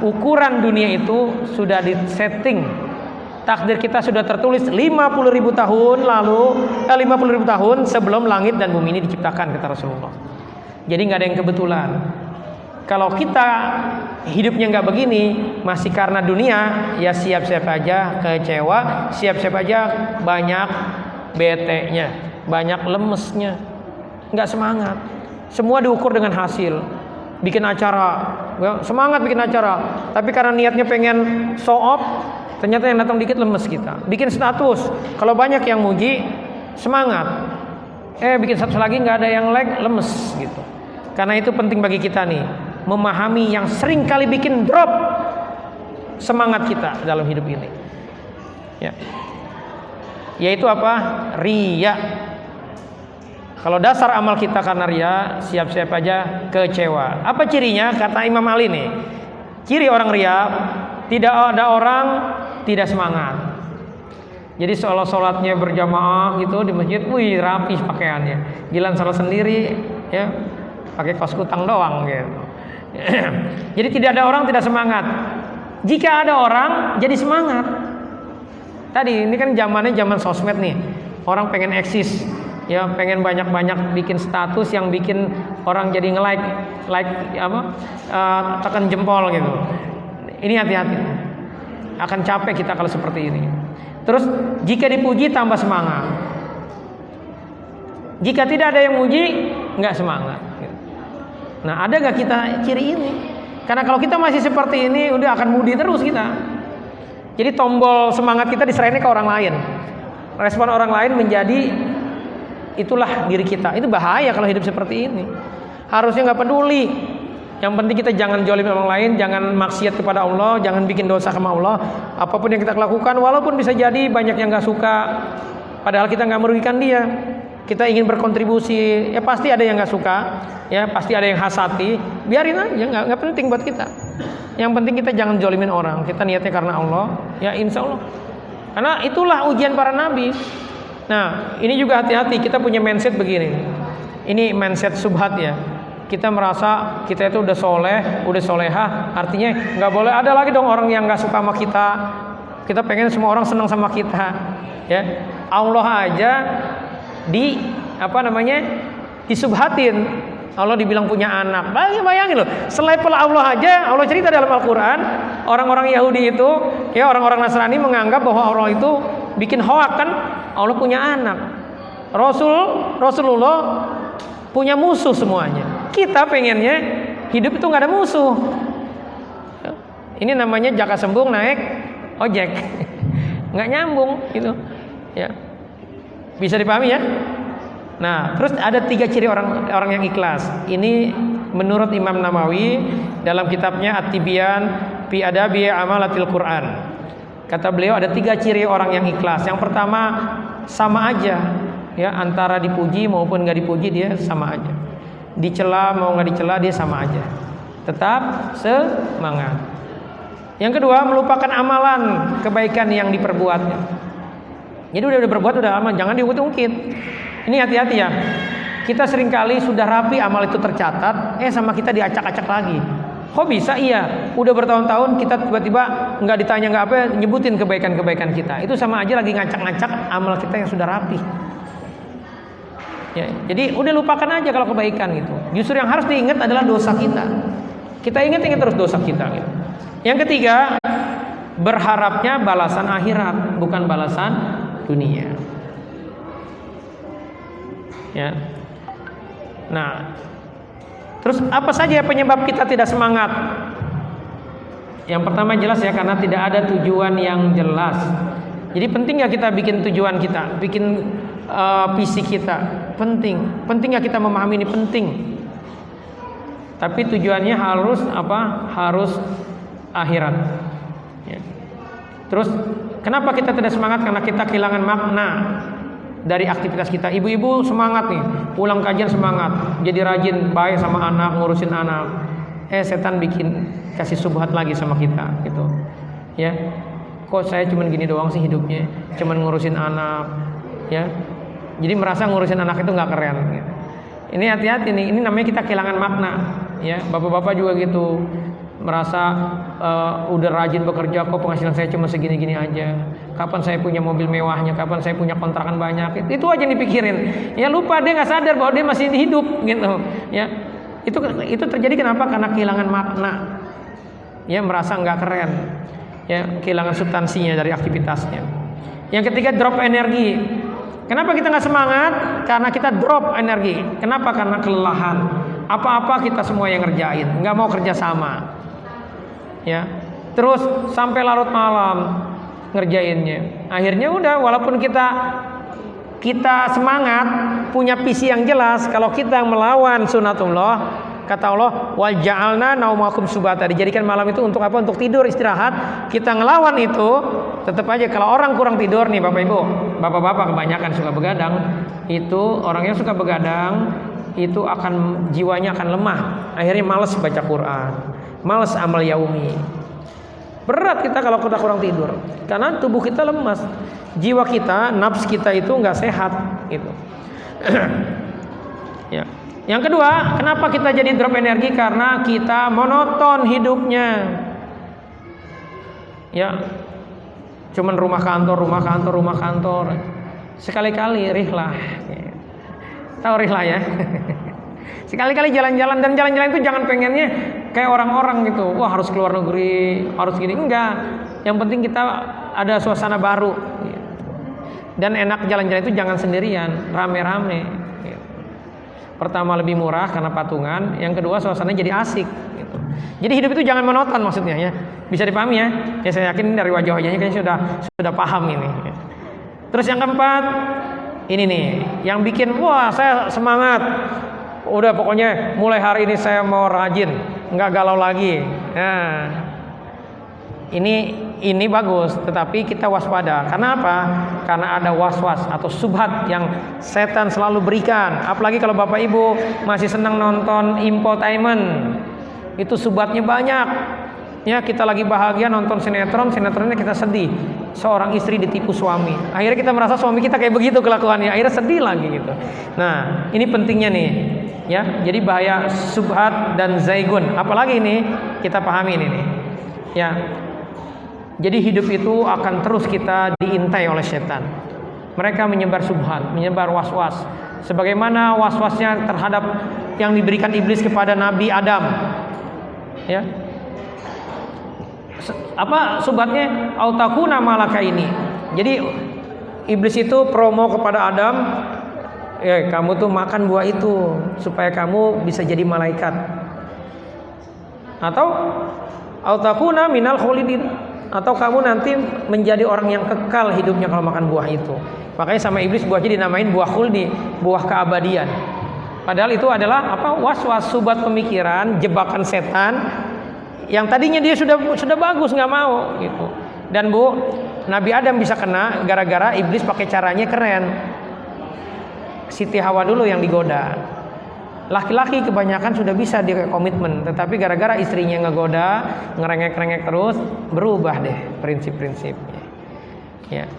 ukuran dunia itu sudah disetting. Takdir kita sudah tertulis 50.000 tahun lalu, 50.000 tahun sebelum langit dan bumi ini diciptakan, kata Rasulullah. Jadi nggak ada yang kebetulan. Kalau kita hidupnya nggak begini, masih karena dunia, ya siap-siap aja kecewa, siap-siap aja banyak bete-nya, banyak lemesnya, nggak semangat. Semua diukur dengan hasil. Bikin acara, semangat bikin acara, tapi karena niatnya pengen show off, ternyata yang datang dikit lemes kita. Bikin status, kalau banyak yang muji, semangat. Bikin status lagi nggak ada yang like, lemes gitu. Karena itu penting bagi kita nih, memahami yang sering kali bikin drop semangat kita dalam hidup ini. Ya. Yaitu apa? Riya. Kalau dasar amal kita karena riya, siap-siap aja kecewa. Apa cirinya? Kata Imam Ali nih. Ciri orang riya, tidak ada orang tidak semangat. Jadi sholatnya berjamaah gitu di masjid, wih rapi pakaiannya. Gilan sholat sendiri, ya pakai kaos kutang doang gitu. Jadi tidak ada orang tidak semangat. Jika ada orang jadi semangat. Tadi ini kan zamannya zaman sosmed nih. Orang pengen eksis, ya pengen banyak-banyak bikin status yang bikin orang jadi tekan jempol gitu. Ini hati-hati. Akan capek kita kalau seperti ini. Terus jika dipuji tambah semangat. Jika tidak ada yang muji, nggak semangat. Nah, ada nggak kita ciri ini? Karena kalau kita masih seperti ini, udah akan mudi terus kita. Jadi tombol semangat kita diserahin ke orang lain. Respon orang lain menjadi itulah diri kita. Itu bahaya kalau hidup seperti ini. Harusnya nggak peduli. Yang penting kita jangan jolim orang lain, jangan maksiat kepada Allah, jangan bikin dosa sama Allah. Apapun yang kita lakukan, walaupun bisa jadi banyak yang nggak suka, padahal kita nggak merugikan dia. Kita ingin berkontribusi, ya pasti ada yang nggak suka, ya pasti ada yang hasati. Biarin aja, nggak penting buat kita. Yang penting kita jangan jolimin orang. Kita niatnya karena Allah, ya insya Allah. Karena itulah ujian para nabi. Nah, ini juga hati-hati. Kita punya mindset begini. Ini mindset subhat ya. Kita merasa kita itu udah soleh, udah solehah. Artinya nggak boleh ada lagi dong orang yang nggak suka sama kita. Kita pengen semua orang senang sama kita. Ya, Allah aja disubhatin. Allah dibilang punya anak. Bayangin loh, selevel Allah aja. Allah cerita dalam Al-Quran, orang-orang Yahudi itu, ya orang-orang Nasrani menganggap bahwa Allah itu bikin hoak kan, Allah punya anak. Rasulullah punya musuh semuanya. Kita pengennya hidup itu nggak ada musuh. Ini namanya jaka sembung naik ojek. Nggak nyambung gitu. Ya. Bisa dipahami ya? Nah, terus ada 3 ciri orang yang ikhlas. Ini menurut Imam Nawawi dalam kitabnya At-Tibyan fi Adabi Amalatil Quran. Kata beliau ada 3 ciri orang yang ikhlas. Yang pertama, sama aja ya, antara dipuji maupun nggak dipuji dia sama aja. Dicela mau nggak dicela dia sama aja. Tetap semangat. Yang kedua, melupakan amalan kebaikan yang diperbuatnya. Jadi udah berbuat udah aman, jangan diungkit-ungkit. Ini hati-hati ya. Kita seringkali sudah rapi amal itu tercatat, sama kita diacak-acak lagi. Kok bisa? Iya, udah bertahun-tahun kita tiba-tiba nggak ditanya nggak apa, nyebutin kebaikan-kebaikan kita. Itu sama aja lagi ngacak-ngacak amal kita yang sudah rapi. Ya, jadi udah lupakan aja kalau kebaikan gitu. Justru yang harus diingat adalah dosa kita. Kita ingat-ingat terus dosa kita gitu. Yang ketiga, berharapnya balasan akhirat, bukan balasan dunia. Ya. Nah, terus apa saja penyebab kita tidak semangat? Yang pertama jelas ya, karena tidak ada tujuan yang jelas. Jadi penting nggak kita bikin tujuan kita, bikin visi kita, penting nggak kita memahami ini penting. Tapi tujuannya harus apa? Harus akhirat. Ya. Terus kenapa kita tidak semangat? Karena kita kehilangan makna dari aktivitas kita. Ibu-ibu semangat nih, pulang kajian semangat, jadi rajin, baik sama anak, ngurusin anak. Setan bikin kasih subhat lagi sama kita, gitu. Ya, kok saya cuman gini doang sih hidupnya, cuman ngurusin anak, ya. Jadi merasa ngurusin anak itu nggak keren. Gitu. Ini hati-hati nih, ini namanya kita kehilangan makna. Ya, bapak-bapak juga gitu, merasa udah rajin bekerja, kok penghasilan saya cuma segini-gini aja. Kapan saya punya mobil mewahnya, kapan saya punya kontrakan banyak, itu aja yang dipikirin. Ya lupa, dia nggak sadar bahwa dia masih hidup gitu. Ya, itu terjadi kenapa? Karena kehilangan makna. Ya, merasa nggak keren. Ya, kehilangan substansinya dari aktivitasnya. Yang ketiga, drop energi. Kenapa kita nggak semangat? Karena kita drop energi. Kenapa? Karena kelelahan. Apa-apa kita semua yang ngerjain, nggak mau kerja sama. Ya, terus sampai larut malam ngerjainnya. Akhirnya udah, walaupun kita semangat, punya visi yang jelas, kalau kita melawan sunatullah, kata Allah, wal ja'alna naumakum subata, dijadikan malam itu untuk apa? Untuk tidur, istirahat. Kita ngelawan itu, tetap aja kalau orang kurang tidur nih, Bapak Ibu, bapak-bapak kebanyakan suka begadang, itu orang yang suka begadang itu akan jiwanya akan lemah, akhirnya malas baca Quran, malas amal yaumi. Berat kita kalau kita kurang tidur, karena tubuh kita lemas, jiwa kita, nafs kita itu nggak sehat, gitu. Ya. Yang kedua, kenapa kita jadi drop energi? Karena kita monoton hidupnya. Ya, cuman rumah kantor. Sekali-kali rihlah. Tahu rihlah ya? Sekali-kali jalan-jalan, dan jalan-jalan itu jangan pengennya kayak orang-orang gitu. Wah, harus keluar negeri, harus gini. Enggak. Yang penting kita ada suasana baru. Dan enak jalan-jalan itu jangan sendirian, rame-rame. Pertama lebih murah karena patungan, yang kedua suasananya jadi asik. Gitu. Jadi hidup itu jangan monoton maksudnya ya. Bisa dipahami ya? Ya saya yakin dari wajah-wajahnya kayaknya sudah paham ini. Terus yang keempat, ini nih, yang bikin wah saya semangat. Udah pokoknya mulai hari ini saya mau rajin, nggak galau lagi. Nah, ini bagus, tetapi kita waspada. Karena apa? Karena ada was-was atau subhat yang setan selalu berikan. Apalagi kalau Bapak Ibu masih senang nonton infotainment, itu subhatnya banyak. Ya, kita lagi bahagia nonton sinetronnya kita sedih. Seorang istri ditipu suami. Akhirnya kita merasa suami kita kayak begitu kelakuannya. Akhirnya sedih lagi gitu. Nah, ini pentingnya nih. Ya, jadi bahaya subhat dan zaigun. Apalagi ini kita pahami ini nih. Ya. Jadi hidup itu akan terus kita diintai oleh setan. Mereka menyebar subhat, menyebar was-was. Sebagaimana was-wasnya terhadap yang diberikan iblis kepada Nabi Adam. Ya. Apa subhatnya? Autakuna malaka ini. Jadi iblis itu promo kepada Adam, ya kamu tuh makan buah itu supaya kamu bisa jadi malaikat. Atau autakuna minal kholidin, atau kamu nanti menjadi orang yang kekal hidupnya kalau makan buah itu. Makanya sama iblis buahnya dinamain buah khuldi, buah keabadian. Padahal itu adalah apa? Was-was, subat pemikiran, jebakan setan yang tadinya dia sudah bagus, nggak mau gitu. Dan Bu, Nabi Adam bisa kena gara-gara iblis pakai caranya keren. Siti Hawa dulu yang digoda. Laki-laki kebanyakan sudah bisa dia komitmen, tetapi gara-gara istrinya ngegoda, ngerengek-rengek terus, berubah deh prinsip-prinsipnya. Ya.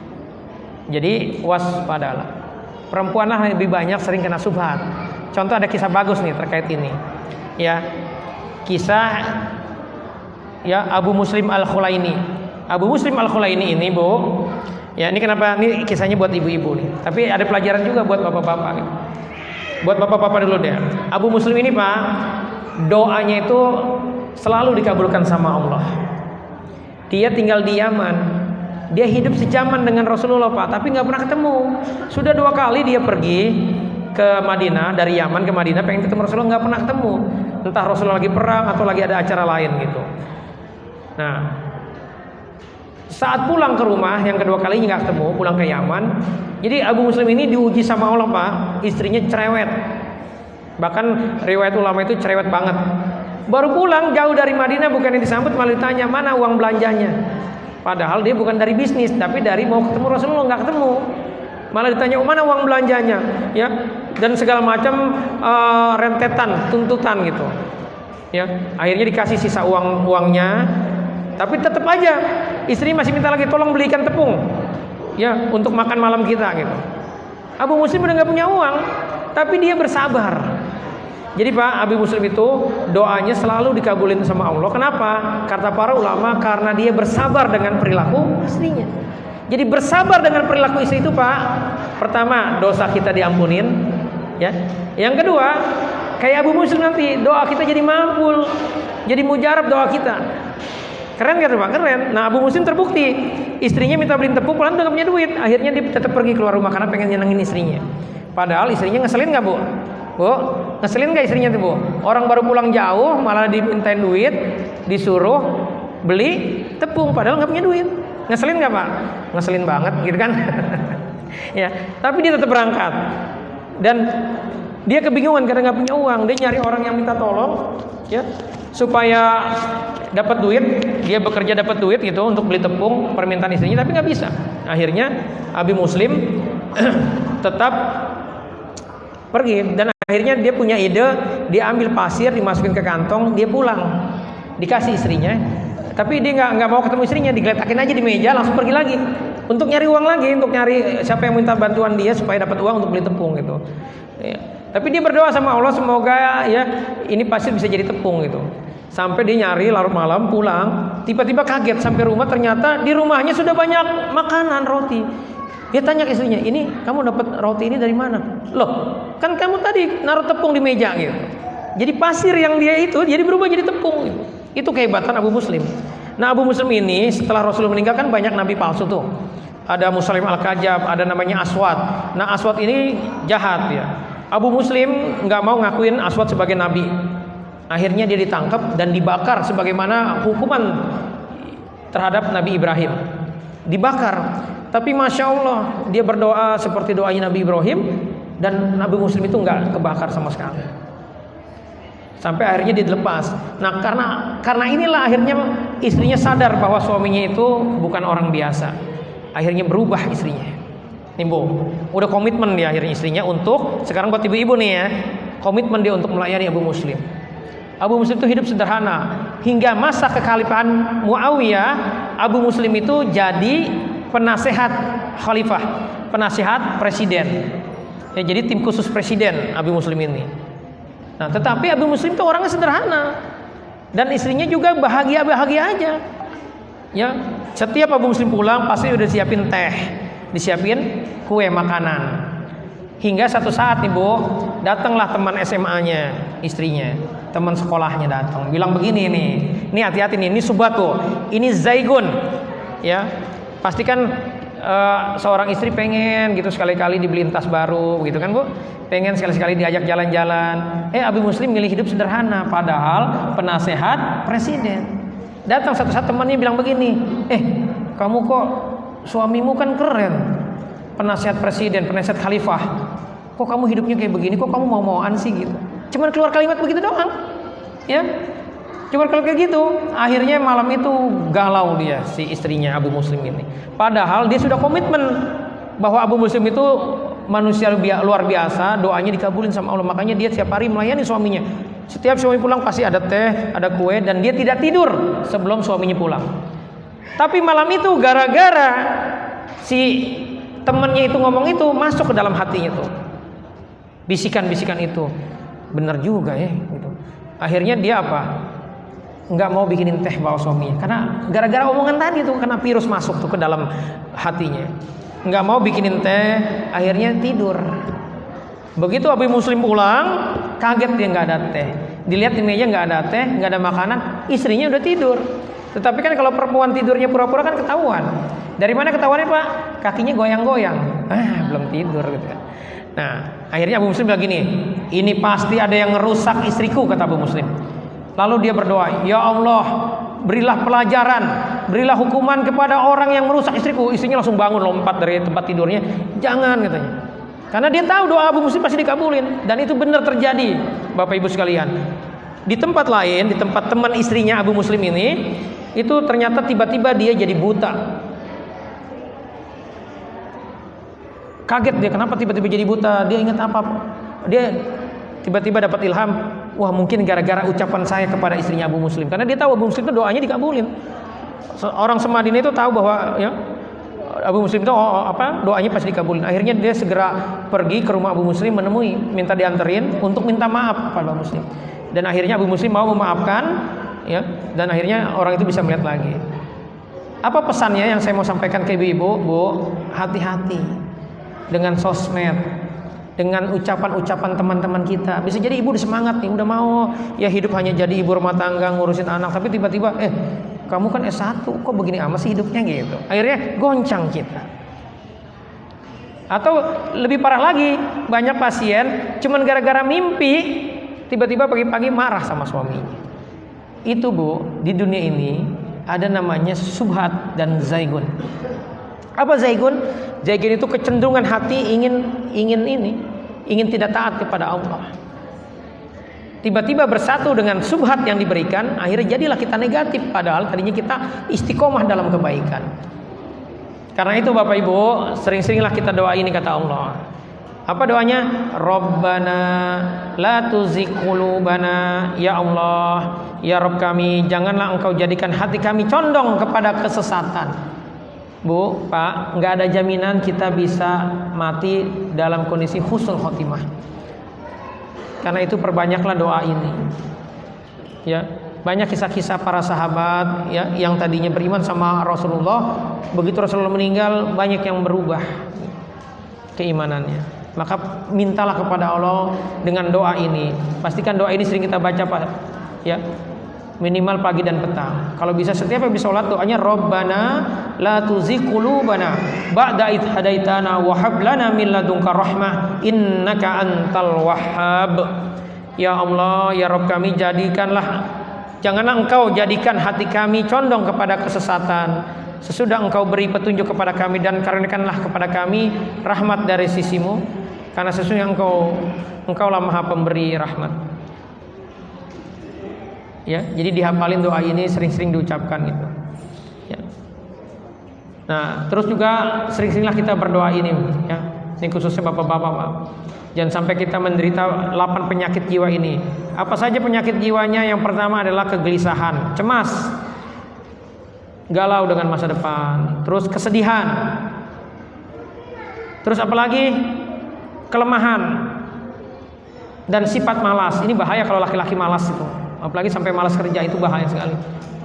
Jadi waspadalah. Perempuanlah lebih banyak sering kena subhat. Contoh ada kisah bagus nih terkait ini. Ya. Kisah ya Abu Muslim Al-Khulaini. Abu Muslim Al-Khulaini ini, Bu. Ya, ini kenapa ini kisahnya buat ibu-ibu nih. Tapi ada pelajaran juga buat bapak-bapak gitu. Buat bapak-bapak dulu deh. Abu Muslim ini, Pak, doanya itu selalu dikabulkan sama Allah. Dia tinggal di Yaman. Dia hidup sejaman dengan Rasulullah, Pak, tapi nggak pernah ketemu. Sudah 2 kali dia pergi ke Madinah, dari Yaman ke Madinah pengen ketemu Rasulullah, nggak pernah ketemu. Entah Rasulullah lagi perang atau lagi ada acara lain gitu. Nah, saat pulang ke rumah yang kedua kalinya nggak ketemu, pulang ke Yaman. Jadi Abu Muslim ini diuji sama Allah, Pak. Istrinya cerewet. Bahkan riwayat ulama itu cerewet banget. Baru pulang jauh dari Madinah, bukan yang disambut malah ditanya mana uang belanjanya. Padahal dia bukan dari bisnis, tapi dari mau ketemu Rasulullah, nggak ketemu. Malah ditanya mana uang belanjanya, ya. Dan segala macam rentetan, tuntutan gitu. Ya, akhirnya dikasih sisa uangnya. Tapi tetap aja istri masih minta lagi, tolong belikan tepung ya untuk makan malam kita gitu. Abu Muslim udah nggak punya uang, tapi dia bersabar. Jadi Pak, Abu Muslim itu doanya selalu dikabulin sama Allah. Kenapa? Kata para ulama, karena dia bersabar dengan perilaku istrinya. Jadi bersabar dengan perilaku istri itu, Pak, pertama dosa kita diampunin, ya. Yang kedua, kayak Abu Muslim nanti doa kita jadi makbul, jadi mujarab doa kita. Keren gak tuh Pak? Keren. Nah Abu Muslim terbukti istrinya minta beliin tepung, pulang udah gak punya duit. Akhirnya dia tetap pergi keluar rumah karena pengen nyenengin istrinya. Padahal istrinya ngeselin gak Bu? Bu, ngeselin gak istrinya tuh Bu? Orang baru pulang jauh malah dimintain duit, disuruh beli tepung padahal gak punya duit. Ngeselin gak Pak? Ngeselin banget gitu kan. Ya, tapi dia tetap berangkat. Dan dia kebingungan karena gak punya uang. Dia nyari orang yang minta tolong, ya, supaya dapat duit. Dia bekerja dapat duit gitu untuk beli tepung permintaan istrinya, tapi nggak bisa. Akhirnya Abi Muslim tetap pergi, dan akhirnya dia punya ide. Dia ambil pasir, dimasukin ke kantong, dia pulang, dikasih istrinya. Tapi dia nggak mau ketemu istrinya, digeletakin aja di meja, langsung pergi lagi untuk nyari uang lagi, untuk nyari siapa yang minta bantuan dia supaya dapat uang untuk beli tepung gitu. Ya. Tapi dia berdoa sama Allah, semoga ya ini pasir bisa jadi tepung gitu. Sampai dia nyari larut malam, pulang, tiba-tiba kaget sampai rumah, ternyata di rumahnya sudah banyak makanan, roti. Dia tanya ke istrinya, ini kamu dapat roti ini dari mana? Loh, kan kamu tadi naruh tepung di meja gitu. Jadi pasir yang dia itu jadi berubah jadi tepung gitu. Itu kehebatan Abu Muslim. Nah Abu Muslim ini setelah Rasulullah meninggal kan banyak nabi palsu tuh. Ada Muslim Al-Kadzab, ada namanya Aswad. Nah Aswad ini jahat ya. Abu Muslim nggak mau ngakuin Aswad sebagai nabi. Akhirnya dia ditangkap dan dibakar sebagaimana hukuman terhadap Nabi Ibrahim. Dibakar. Tapi Masya Allah dia berdoa seperti doanya Nabi Ibrahim, dan Nabi Muslim itu nggak kebakar sama sekali. Sampai akhirnya dia dilepas. Nah karena inilah akhirnya istrinya sadar bahwa suaminya itu bukan orang biasa. Akhirnya berubah istrinya. Nih Bu, udah komitmen dia akhirnya istrinya untuk, sekarang buat ibu-ibu nih ya, komitmen dia untuk melayani Abu Muslim. Abu Muslim itu hidup sederhana. Hingga masa kekhalifahan Muawiyah, Abu Muslim itu jadi penasehat khalifah, penasehat presiden. Ya, jadi tim khusus presiden Abu Muslim ini. Nah, tetapi Abu Muslim itu orangnya sederhana. Dan istrinya juga bahagia-bahagia aja. Ya, setiap Abu Muslim pulang pasti udah siapin teh, disiapin kue makanan. Hingga satu saat nih Bu, datanglah teman SMA-nya istrinya, teman sekolahnya datang, bilang begini nih hati-hati nih, ini subat Bu, ini zaigun, ya, pastikan seorang istri pengen gitu sekali-kali dibeliin tas baru, gitu kan Bu, pengen sekali-sekali diajak jalan-jalan. Abu Muslim milih hidup sederhana, padahal penasehat presiden. Datang satu saat temannya bilang begini, kamu kok suamimu kan keren, penasihat presiden, penasihat khalifah, kok kamu hidupnya kayak begini, kok kamu mau-mauan sih gitu. Cuman keluar kalimat begitu doang, ya. Cuma kalau kayak gitu, akhirnya malam itu galau dia si istrinya Abu Muslim ini. Padahal dia sudah komitmen bahwa Abu Muslim itu manusia luar biasa, doanya dikabulin sama Allah. Makanya dia setiap hari melayani suaminya. Setiap suami pulang pasti ada teh, ada kue, dan dia tidak tidur sebelum suaminya pulang. Tapi malam itu gara-gara si temannya itu ngomong itu, masuk ke dalam hatinya tuh bisikan-bisikan itu, benar juga ya gitu. Akhirnya dia apa? Nggak mau bikinin teh bawa suaminya, karena gara-gara omongan tadi tuh, karena virus masuk tuh ke dalam hatinya. Nggak mau bikinin teh, akhirnya tidur. Begitu Abu Muslim pulang, kaget dia nggak ada teh. Dilihat di meja nggak ada teh, nggak ada makanan, istrinya udah tidur. Tetapi kan kalau perempuan tidurnya pura-pura kan ketahuan. Dari mana ketahuannya Pak? Kakinya goyang-goyang. Belum tidur gitu kan. Nah, akhirnya Abu Muslim bilang gini, ini pasti ada yang ngerusak istriku, kata Abu Muslim. Lalu dia berdoa, ya Allah, berilah pelajaran, berilah hukuman kepada orang yang merusak istriku. Istrinya langsung bangun, lompat dari tempat tidurnya. Jangan, katanya. Karena dia tahu doa Abu Muslim pasti dikabulin. Dan itu benar terjadi, Bapak Ibu sekalian. Di tempat lain, di tempat teman istrinya Abu Muslim ini, itu ternyata tiba-tiba dia jadi buta. Kaget dia, kenapa tiba-tiba jadi buta? Dia ingat apa? Dia tiba-tiba dapat ilham, wah mungkin gara-gara ucapan saya kepada istrinya Abu Muslim. Karena dia tahu Abu Muslim itu doanya dikabulin. Orang semadinah itu tahu bahwa ya Abu Muslim itu doanya pasti dikabulin. Akhirnya dia segera pergi ke rumah Abu Muslim, menemui, minta dianterin untuk minta maaf pada Abu Muslim. Dan akhirnya Abu Muslim mau memaafkan, ya. Dan akhirnya orang itu bisa melihat lagi. Apa pesannya yang saya mau sampaikan ke ibu-ibu? Bu, hati-hati dengan sosmed, dengan ucapan-ucapan teman-teman kita. Bisa jadi ibu udah semangat nih, udah mau ya hidup hanya jadi ibu rumah tangga, ngurusin anak, tapi tiba-tiba kamu kan S1, kok begini amat sih hidupnya gitu. Akhirnya goncang kita. Atau lebih parah lagi, banyak pasien cuman gara-gara mimpi tiba-tiba pagi-pagi marah sama suaminya. Itu Bu, di dunia ini ada namanya subhat dan zaigun. Apa zaigun? Zaigun itu kecenderungan hati ingin tidak taat kepada Allah. Tiba-tiba bersatu dengan subhat yang diberikan, akhirnya jadilah kita negatif, padahal tadinya kita istiqomah dalam kebaikan. Karena itu Bapak Ibu, sering-seringlah kita doa ini, kata Allah. Apa doanya? Rabbana la tuzigh qulubana, ya Allah, ya Rabb kami, janganlah Engkau jadikan hati kami condong kepada kesesatan. Bu, Pak, nggak ada jaminan kita bisa mati dalam kondisi husnul khotimah. Karena itu perbanyaklah doa ini. Ya, banyak kisah-kisah para sahabat ya yang tadinya beriman sama Rasulullah, begitu Rasulullah meninggal banyak yang berubah keimanannya. Maka mintalah kepada Allah dengan doa ini. Pastikan doa ini sering kita baca Pak. Ya. Minimal pagi dan petang. Kalau bisa setiap habis sholat doanya Rabbana la tuzigh qulubana ba'da idh hadaitana wa hab lana min ladunka rahmah innaka antal wahhab. Ya Allah, ya Rabb kami, janganlah Engkau jadikan hati kami condong kepada kesesatan sesudah Engkau beri petunjuk kepada kami, dan karuniakanlah kepada kami rahmat dari sisimu, karena sesungguhnya Engkaulah Maha Pemberi rahmat. Ya, jadi dihafalin doa ini, sering-sering diucapkan gitu. Ya. Nah, terus juga sering-seringlah kita berdoa ini, ya. Ini khususnya bapak-bapak, Pak. Jangan sampai kita menderita 8 penyakit jiwa ini. Apa saja penyakit jiwanya? Yang pertama adalah kegelisahan, cemas, galau dengan masa depan, terus kesedihan, terus apalagi kelemahan dan sifat malas. Ini bahaya kalau laki-laki malas itu. Apalagi sampai malas kerja, itu bahaya sekali.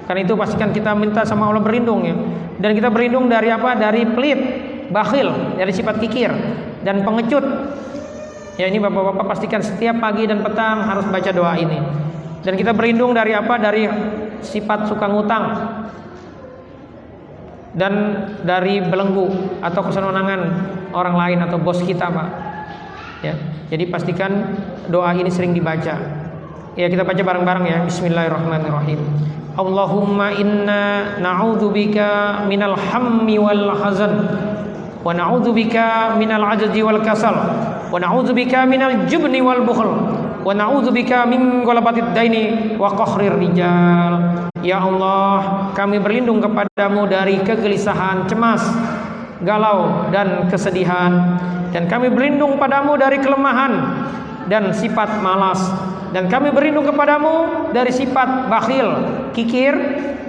Karena itu pastikan kita minta sama Allah berlindung ya. Dan kita berlindung dari apa? Dari pelit, bakhil, dari sifat kikir dan pengecut. Ya, ini bapak-bapak pastikan setiap pagi dan petang harus baca doa ini. Dan kita berlindung dari apa? Dari sifat suka ngutang dan dari belenggu atau kesenangan orang lain atau bos kita, Pak. Ya. Jadi pastikan doa ini sering dibaca. Ya, kita baca bareng-bareng ya. Bismillahirrahmanirrahim. Allahumma inna na'udzubika minal hammi wal hazan wa na'udzubika minal ajzi wal kasal wa na'udzubika minal jubni wal bukhl wa na'udzubika min ghalabatid daini wa qahrir rijal. Ya Allah, kami berlindung kepadamu dari kegelisahan, cemas, galau dan kesedihan, dan kami berlindung padamu dari kelemahan dan sifat malas, dan kami berlindung kepadamu dari sifat bakhil, kikir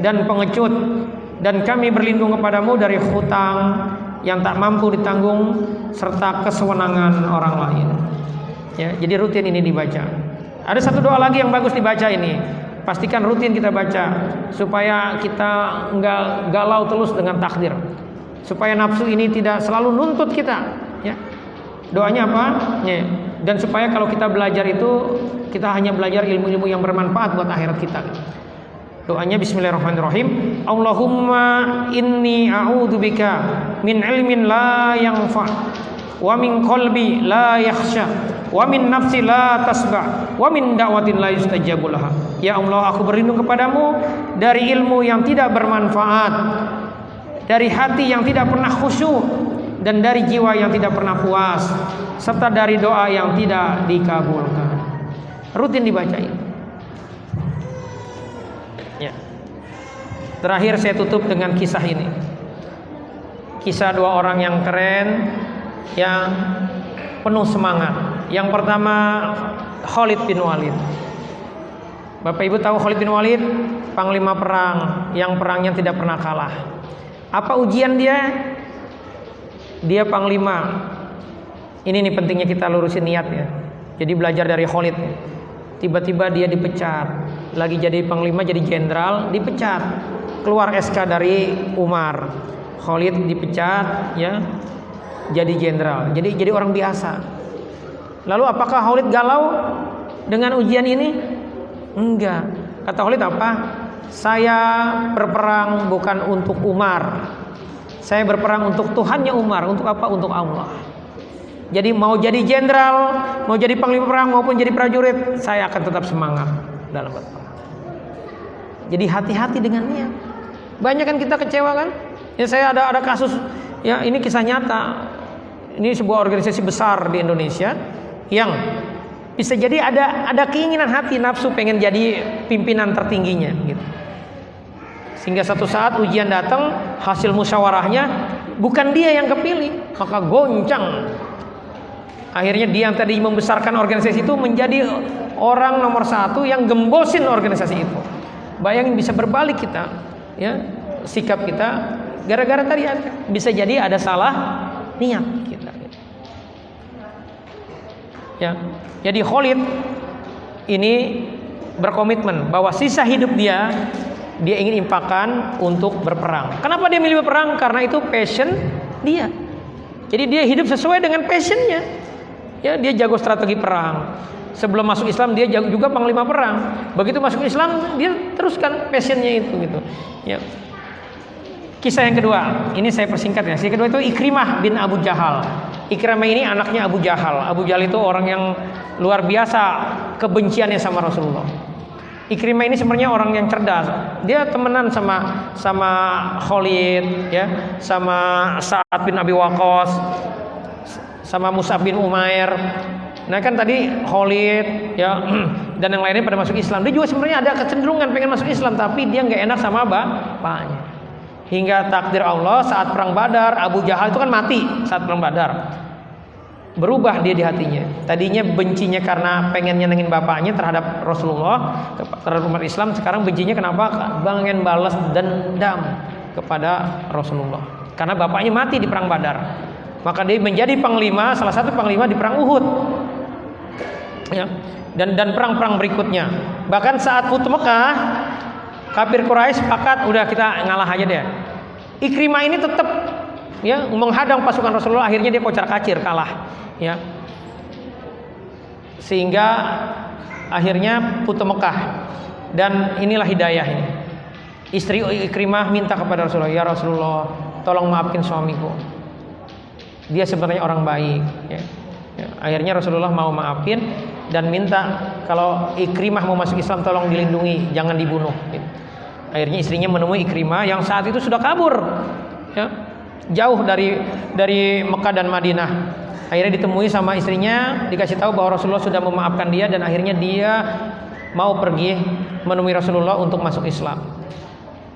dan pengecut, dan kami berlindung kepadamu dari hutang yang tak mampu ditanggung serta kesewenangan orang lain. Ya, jadi rutin ini dibaca. Ada satu doa lagi yang bagus dibaca ini. Pastikan rutin kita baca supaya kita enggak galau terus dengan takdir. Supaya nafsu ini tidak selalu nuntut kita, ya. Doanya apa? Ya. Dan supaya kalau kita belajar itu kita hanya belajar ilmu-ilmu yang bermanfaat buat akhirat kita. Doanya bismillahirrahmanirrahim. Allahumma inni a'udzubika min ilmin la yanfa wa min qalbi la yakhsha wa min nafsi la tasba wa min da'watin la yustajabu laha. Ya Allah, aku berlindung kepadamu dari ilmu yang tidak bermanfaat, dari hati yang tidak pernah khusyuk, dan dari jiwa yang tidak pernah puas, serta dari doa yang tidak dikabulkan. Rutin dibacain. Ya. Terakhir saya tutup dengan kisah ini. Kisah dua orang yang keren, yang penuh semangat. Yang pertama Khalid bin Walid. Bapak Ibu tahu Khalid bin Walid, panglima perang yang perangnya tidak pernah kalah. Apa ujian dia? Dia panglima. Ini nih pentingnya kita lurusin niat ya. Jadi belajar dari Khalid. Tiba-tiba dia dipecat. Lagi jadi panglima, jadi jenderal, dipecat. Keluar SK dari Umar. Khalid dipecat ya. Jadi jenderal. Jadi orang biasa. Lalu apakah Khalid galau dengan ujian ini? Enggak. Kata Khalid apa? Saya berperang bukan untuk Umar. Saya berperang untuk Tuhannya Umar. Untuk apa? Untuk Allah. Jadi mau jadi jenderal, mau jadi panglima perang maupun jadi prajurit, saya akan tetap semangat dalam berperang. Jadi hati-hati dengan niat. Banyak kan kita kecewa kan? Ya, saya ada kasus, ya ini kisah nyata. Ini sebuah organisasi besar di Indonesia yang bisa jadi ada keinginan hati nafsu pengen jadi pimpinan tertingginya gitu. Sehingga satu saat ujian datang, hasil musyawarahnya bukan dia yang kepilih, maka goncang. Akhirnya dia yang tadi membesarkan organisasi itu menjadi orang nomor satu yang gembosin organisasi itu. Bayangin bisa berbalik kita, ya sikap kita gara-gara tadi bisa jadi ada salah niat kita. Ya, jadi Khalid ini berkomitmen bahwa sisa hidup dia ingin impakkan untuk berperang. Kenapa dia milih berperang? Karena itu passion dia. Jadi dia hidup sesuai dengan passionnya. Ya, dia jago strategi perang. Sebelum masuk Islam dia jago juga panglima perang. Begitu masuk Islam dia teruskan passionnya itu gitu. Ya. Kisah yang kedua, ini saya persingkat ya. Kisah kedua itu Ikrimah bin Abu Jahal. Ikrimah ini anaknya Abu Jahal. Abu Jahal itu orang yang luar biasa kebenciannya sama Rasulullah. Ikrimah ini sebenarnya orang yang cerdas. Dia temenan sama Khalid, ya, sama Sa'ad bin Abi Waqqas, sama Mus'ab bin Umair. Nah kan tadi Khalid, ya, dan yang lainnya pada masuk Islam. Dia juga sebenarnya ada kecenderungan pengen masuk Islam, tapi dia nggak enak sama bapaknya. Hingga takdir Allah saat perang Badar, Abu Jahal itu kan mati saat perang Badar. Berubah dia di hatinya. Tadinya bencinya karena pengen nyenengin bapaknya terhadap Rasulullah, terhadap umat Islam. Sekarang bencinya kenapa? Pengen balas dendam kepada Rasulullah. Karena bapaknya mati di perang Badar. Maka dia menjadi panglima, salah satu panglima di perang Uhud. Ya. Dan perang-perang berikutnya. Bahkan saat Futuh Mekah, kafir Quraisy sepakat udah kita ngalah aja deh. Ikrimah ini tetap ya menghadang pasukan Rasulullah, akhirnya dia kocar-kacir kalah. Ya, sehingga akhirnya Futuh Mekah. Dan inilah hidayah ini. Istri Ikrimah minta kepada Rasulullah, ya Rasulullah, tolong maafin suamiku. Dia sebenarnya orang baik. Ya. Ya. Akhirnya Rasulullah mau maafin. dan minta kalau Ikrimah mau masuk Islam tolong dilindungi, jangan dibunuh. Akhirnya istrinya menemui Ikrimah yang saat itu sudah kabur, ya, jauh dari Mekah dan Madinah. Akhirnya ditemui sama istrinya, dikasih tahu bahwa Rasulullah sudah memaafkan dia dan akhirnya dia mau pergi menemui Rasulullah untuk masuk Islam.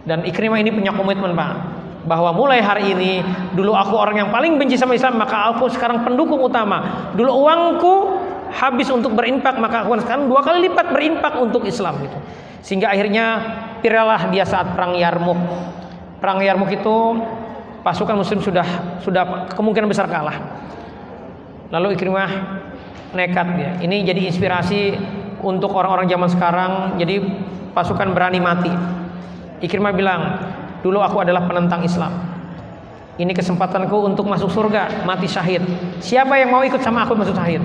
Dan Ikrimah ini punya komitmen, Pak, bahwa mulai hari ini, dulu aku orang yang paling benci sama Islam, maka aku sekarang pendukung utama. Dulu uangku habis untuk berinfak, maka aku sekarang 2 kali lipat berinfak untuk Islam gitu. Sehingga akhirnya piralah dia saat perang Yarmuk. Perang Yarmuk itu pasukan muslim sudah kemungkinan besar kalah. Lalu Ikrimah nekat dia. Ini jadi inspirasi untuk orang-orang zaman sekarang. Jadi pasukan berani mati. Ikrimah bilang, dulu aku adalah penentang Islam. Ini kesempatanku untuk masuk surga, mati syahid. Siapa yang mau ikut sama aku masuk syahid?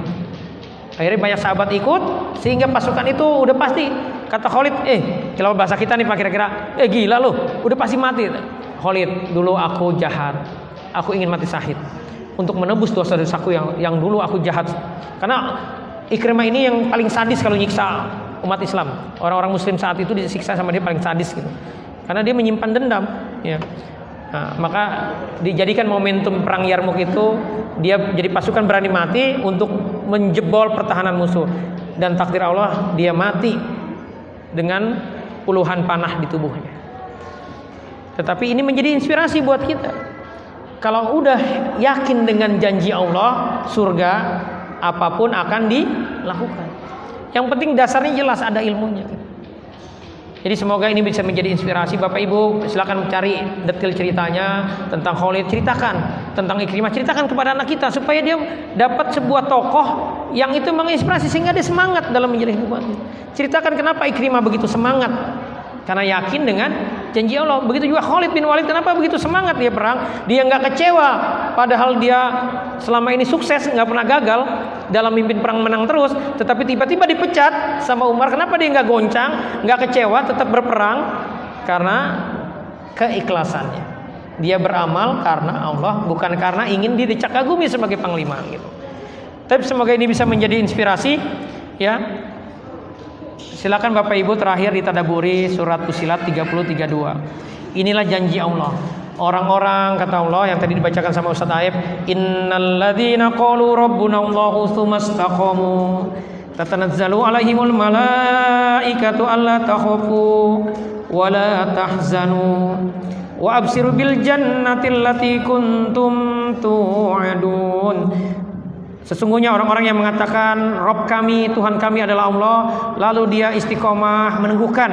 Akhirnya banyak sahabat ikut, sehingga pasukan itu udah pasti. Kata Khalid, kalau bahasa kita nih Pak kira-kira, gila lu, udah pasti mati. Khalid, dulu aku jahat, aku ingin mati syahid untuk menebus dosa-dosaku yang dulu aku jahat. Karena Ikrimah ini yang paling sadis kalau nyiksa umat Islam. Orang-orang muslim saat itu disiksa sama dia paling sadis gitu. Karena dia menyimpan dendam, ya. Nah, maka dijadikan momentum perang Yarmuk itu dia jadi pasukan berani mati untuk menjebol pertahanan musuh. Dan takdir Allah dia mati dengan puluhan panah di tubuhnya. Tetapi ini menjadi inspirasi buat kita. Kalau udah yakin dengan janji Allah surga, apapun akan dilakukan. Yang penting dasarnya jelas, ada ilmunya. Jadi semoga ini bisa menjadi inspirasi. Bapak Ibu silakan cari detail ceritanya tentang Khalid, ceritakan tentang Ikrimah, ceritakan kepada anak kita supaya dia dapat sebuah tokoh yang itu menginspirasi sehingga dia semangat dalam menjalani hubungan. Ceritakan kenapa Ikrimah begitu semangat, karena yakin dengan janji Allah. Begitu juga Khalid bin Walid, kenapa begitu semangat dia perang? Dia nggak kecewa, padahal dia selama ini sukses, nggak pernah gagal dalam mimpin perang, menang terus. Tetapi tiba-tiba dipecat sama Umar. Kenapa dia nggak goncang, nggak kecewa, tetap berperang? Karena keikhlasannya. Dia beramal karena Allah, bukan karena ingin didecak kagumi sebagai panglima gitu. Tapi semoga ini bisa menjadi inspirasi, ya. Silakan Bapak Ibu terakhir ditadaburi surat Fussilat 30-32. Inilah janji Allah. Orang-orang kata Allah yang tadi dibacakan sama Ustaz Aib, innalladzina qalu rabbuna Allahu tsumma istaqamu tatanazzalu alaihimul malaikatu alla takhafu wa la tahzanu wa absiru bil jannati allati kuntum tu'adun. Sesungguhnya orang-orang yang mengatakan Rabb kami, Tuhan kami adalah Allah, lalu dia istiqomah meneguhkan,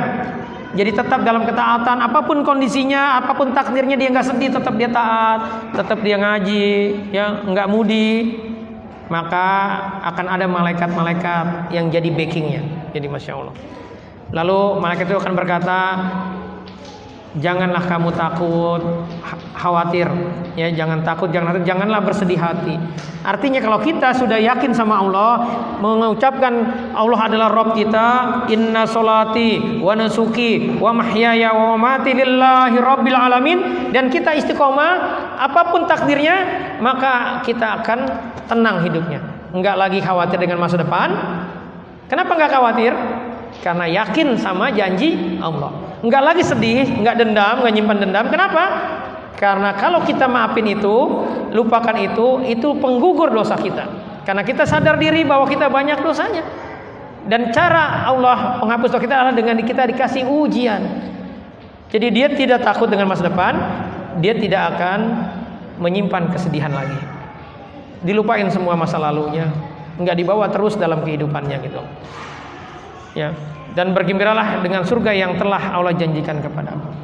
jadi tetap dalam ketaatan apapun kondisinya, apapun takdirnya dia nggak sedih, tetap dia taat, tetap dia ngaji, ya nggak mudi, maka akan ada malaikat-malaikat yang jadi backingnya. Jadi masya Allah. Lalu malaikat itu akan berkata, janganlah kamu takut, khawatir, ya jangan takut, janganlah bersedih hati. Artinya kalau kita sudah yakin sama Allah, mengucapkan Allah adalah Rabb kita, inna solati wa nusuki wa mahyaya wa mamati lillahi rabbil alamin, dan kita istiqomah apapun takdirnya, maka kita akan tenang hidupnya, enggak lagi khawatir dengan masa depan. Kenapa enggak khawatir? Karena yakin sama janji Allah. Enggak lagi sedih, enggak dendam, enggak nyimpan dendam. Kenapa? Karena kalau kita maafin itu, lupakan itu penggugur dosa kita. Karena kita sadar diri bahwa kita banyak dosanya. Dan cara Allah menghapus dosa kita adalah dengan kita dikasih ujian. Jadi dia tidak takut dengan masa depan, dia tidak akan menyimpan kesedihan lagi. Dilupain semua masa lalunya, enggak dibawa terus dalam kehidupannya gitu. Ya, dan bergembiralah dengan surga yang telah Allah janjikan kepadamu.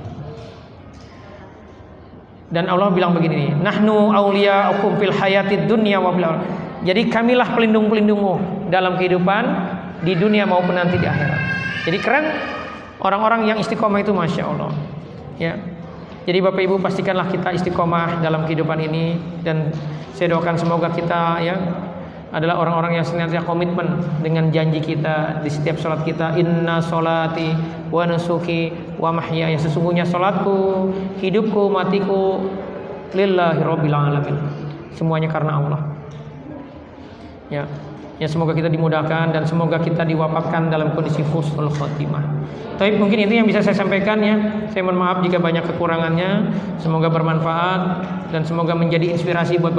Dan Allah bilang begini, nahnu auliya'ukum fil hayatid dunya wa fil akhirah. Jadi kamilah pelindung-pelindungmu dalam kehidupan di dunia maupun nanti di akhirat. Jadi keren orang-orang yang istiqomah itu, masya Allah. Ya. Jadi Bapak Ibu pastikanlah kita istiqomah dalam kehidupan ini, dan saya doakan semoga kita ya adalah orang-orang yang senantiasa komitmen dengan janji kita di setiap sholat kita. Inna sholati wa nusuki wa mahyaya, sesungguhnya sholatku, hidupku, matiku lillahi rabbil alamin, semuanya karena Allah. Ya, Ya semoga kita dimudahkan dan semoga kita diwafatkan dalam kondisi husnul khotimah. Tapi mungkin itu yang bisa saya sampaikan ya. Saya mohon maaf jika banyak kekurangannya. Semoga bermanfaat dan semoga menjadi inspirasi buat